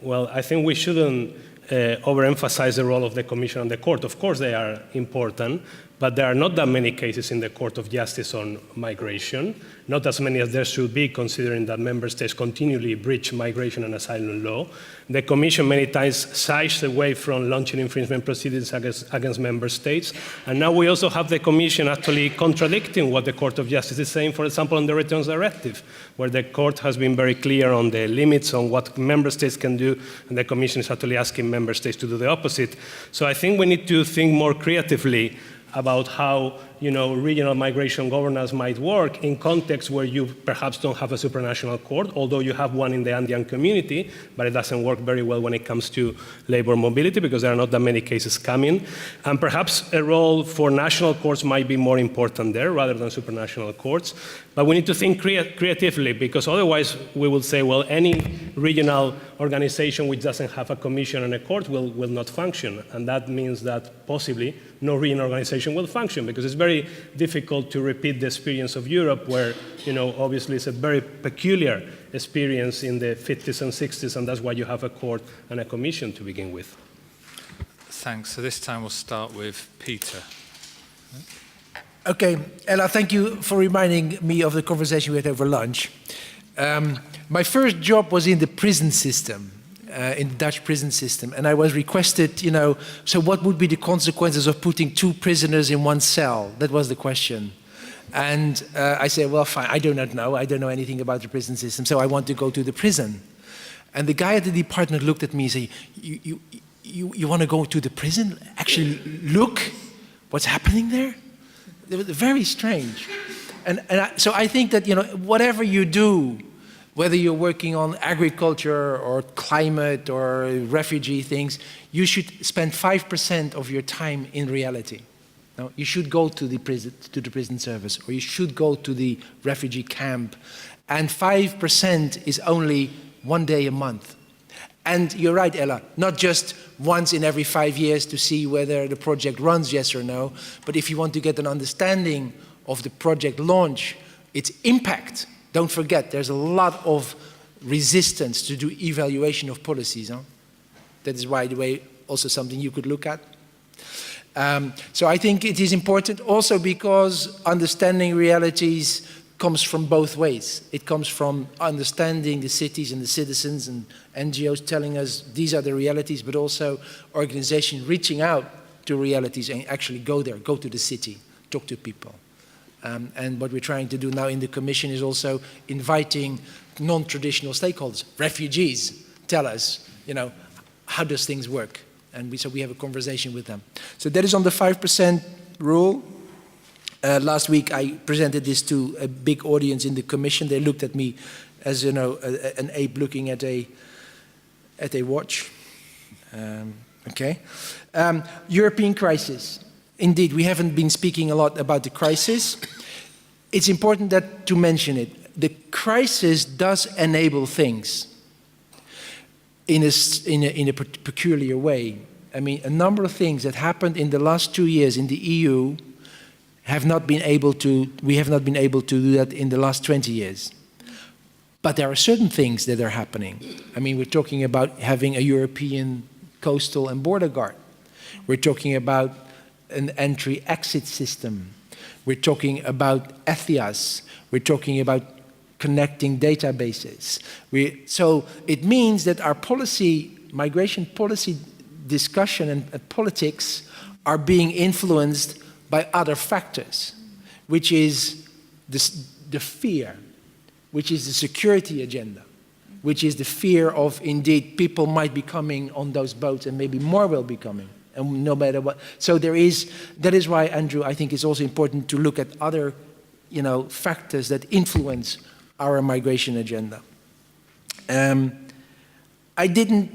Well, I think we shouldn't overemphasize the role of the commission and the court. Of course, they are important, but there are not that many cases in the Court of Justice on migration, not as many as there should be, considering that member states continually breach migration and asylum law. The Commission many times shies away from launching infringement proceedings against member states. And now we also have the Commission actually contradicting what the Court of Justice is saying, for example, on the Returns Directive, where the court has been very clear on the limits on what member states can do, and the Commission is actually asking member states to do the opposite. So I think we need to think more creatively about how, you know, regional migration governance might work in contexts where you perhaps don't have a supranational court, although you have one in the Andean community, but it doesn't work very well when it comes to labor mobility because there are not that many cases coming. And perhaps a role for national courts might be more important there rather than supranational courts. But we need to think creatively because otherwise we will say, well, any regional organization which doesn't have a commission and a court will not function. And that means that possibly no regional organization will function because it's very difficult to repeat the experience of Europe where, you know, obviously it's a very peculiar experience in the 50s and 60s, and that's why you have a court and a commission to begin with. Thanks. So this time we'll start with Peter. Okay, Ella, thank you for reminding me of the conversation we had over lunch. My first job was in the prison system. in the Dutch prison system. And I was requested, you know, so what would be the consequences of putting 2 prisoners in one cell? That was the question. And I said, well, fine, I do not know. I don't know anything about the prison system, so I want to go to the prison. And the guy at the department looked at me and said, you want to go to the prison? Actually look what's happening there? It was very strange. So I think that, you know, whatever you do, whether you're working on agriculture or climate or refugee things, you should spend 5% of your time in reality. No, you should go to the prison service, or you should go to the refugee camp, and 5% is only 1 day a month. And you're right, Ella, not just once in every 5 years to see whether the project runs, yes or no, but if you want to get an understanding of the project launch, its impact. Don't forget, there's a lot of resistance to do evaluation of policies. Huh? That is, by the way, also something you could look at. So I think it is important also because understanding realities comes from both ways. It comes from understanding the cities and the citizens and NGOs telling us these are the realities, but also organizations reaching out to realities and actually go there, go to the city, talk to people. And what we're trying to do now in the Commission is also inviting non-traditional stakeholders, refugees, tell us, you know, how does things work? And so we have a conversation with them. So that is on the 5% rule. Last week I presented this to a big audience in the Commission. They looked at me as, you know, an ape looking at a watch. Okay. European crisis. Indeed, we haven't been speaking a lot about the crisis. It's important to mention it. The crisis does enable things in a peculiar way. I mean, a number of things that happened in the last 2 years in the EU we have not been able to do that in the last 20 years. But there are certain things that are happening. I mean, we're talking about having a European coastal and border guard. We're talking about an entry-exit system. We're talking about ETIAS. We're talking about connecting databases. So it means that our migration policy discussion and politics are being influenced by other factors, which is the fear, which is the security agenda, which is the fear of, indeed, people might be coming on those boats and maybe more will be coming. And no matter what, so that is why, Andrew, I think it's also important to look at other, you know, factors that influence our migration agenda. I didn't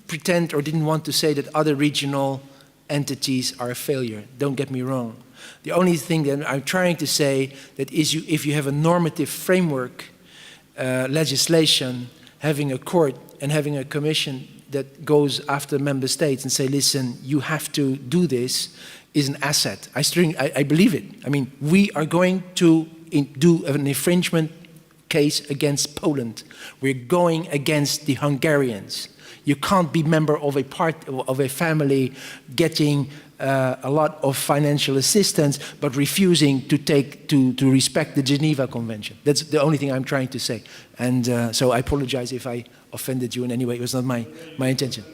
pretend or didn't want to say that other regional entities are a failure. Don't get me wrong. The only thing that I'm trying to say that is if you have a normative framework, legislation, having a court and having a commission that goes after member states and say, listen, you have to do this, is an asset. I believe it. I mean, we are going to do an infringement case against Poland. We're going against the Hungarians. You can't be member of a family getting a lot of financial assistance, but refusing to respect the Geneva Convention. That's the only thing I'm trying to say. And so I apologize if I offended you in any way. It was not my intention. I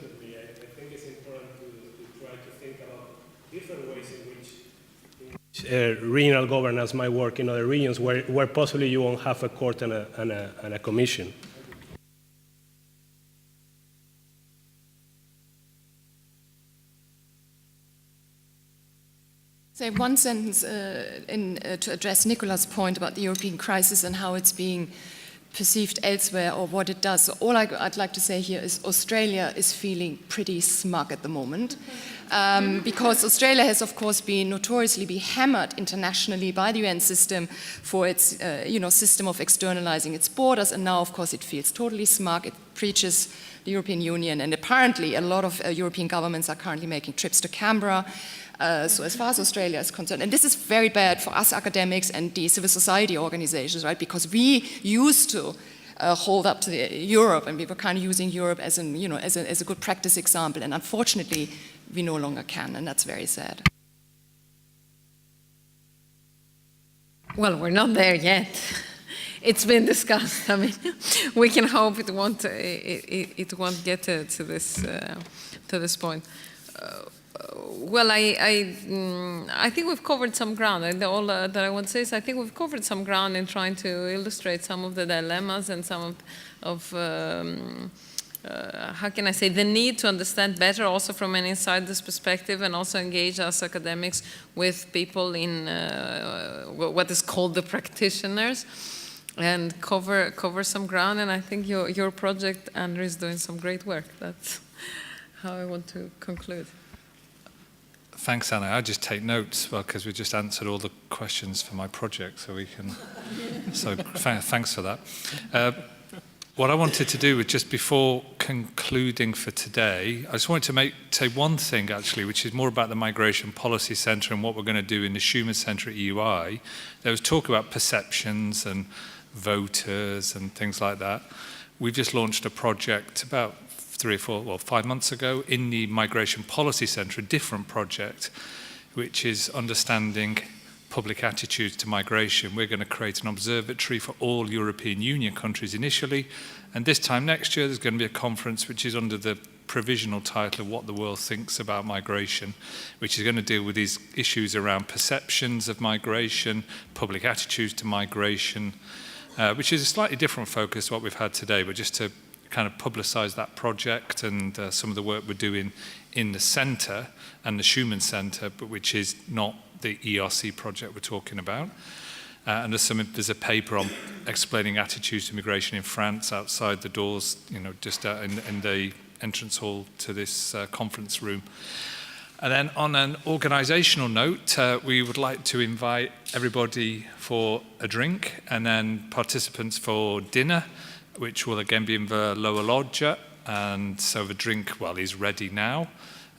think it's important to try to think about different ways in which regional governance might work in other regions where possibly you won't have a court and a commission. Say one sentence to address Nicola's point about the European crisis and how it's being perceived elsewhere or what it does. So all I'd like to say here is Australia is feeling pretty smug at the moment because Australia has, of course, been notoriously hammered internationally by the UN system for its system of externalizing its borders, and now, of course, it feels totally smug. It preaches the European Union, and apparently a lot of European governments are currently making trips to Canberra. So as far as Australia is concerned, and this is very bad for us academics and the civil society organizations, right? Because we used to hold up to Europe, and we were kind of using Europe as a good practice example, and unfortunately, we no longer can, and that's very sad. Well, we're not there yet. it's been discussed. I mean, we can hope it won't get to this point. Well, I think we've covered some ground. And all that I want to say is I think we've covered some ground in trying to illustrate some of the dilemmas and some of how can I say, the need to understand better also from an insider's perspective, and also engage as academics with people in what is called the practitioners, and cover some ground. And I think your project, Andrew, is doing some great work. That's how I want to conclude. Thanks, Anna. I just take notes, well, because we just answered all the questions for my project, so we can. So thanks for that. What I wanted to do was, just before concluding for today, I just wanted to say one thing actually, which is more about the Migration Policy Centre and what we're going to do in the Schuman Centre at EUI. There was talk about perceptions and voters and things like that. We've just launched a project about 5 months ago in the Migration Policy Centre, a different project, which is understanding public attitudes to migration. We're going to create an observatory for all European Union countries initially, and this time next year there's going to be a conference which is under the provisional title of What the World Thinks About Migration, which is going to deal with these issues around perceptions of migration, public attitudes to migration, which is a slightly different focus to what we've had today, but just to kind of publicise that project and some of the work we're doing in the centre and the Schuman Centre, but which is not the ERC project we're talking about. And there's a paper on explaining attitudes to migration in France outside the doors, just in the entrance hall to this conference room. And then on an organisational note, we would like to invite everybody for a drink, and then participants for dinner, which will again be in the lower loggia. And so the drink, well, is ready now.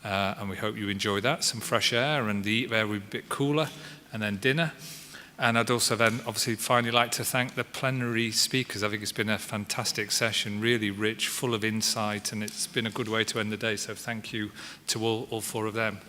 And we hope you enjoy that, some fresh air, and the air will be a bit cooler, and then dinner. And I'd also then obviously finally like to thank the plenary speakers. I think it's been a fantastic session, really rich, full of insight, and it's been a good way to end the day. So thank you to all 4 of them.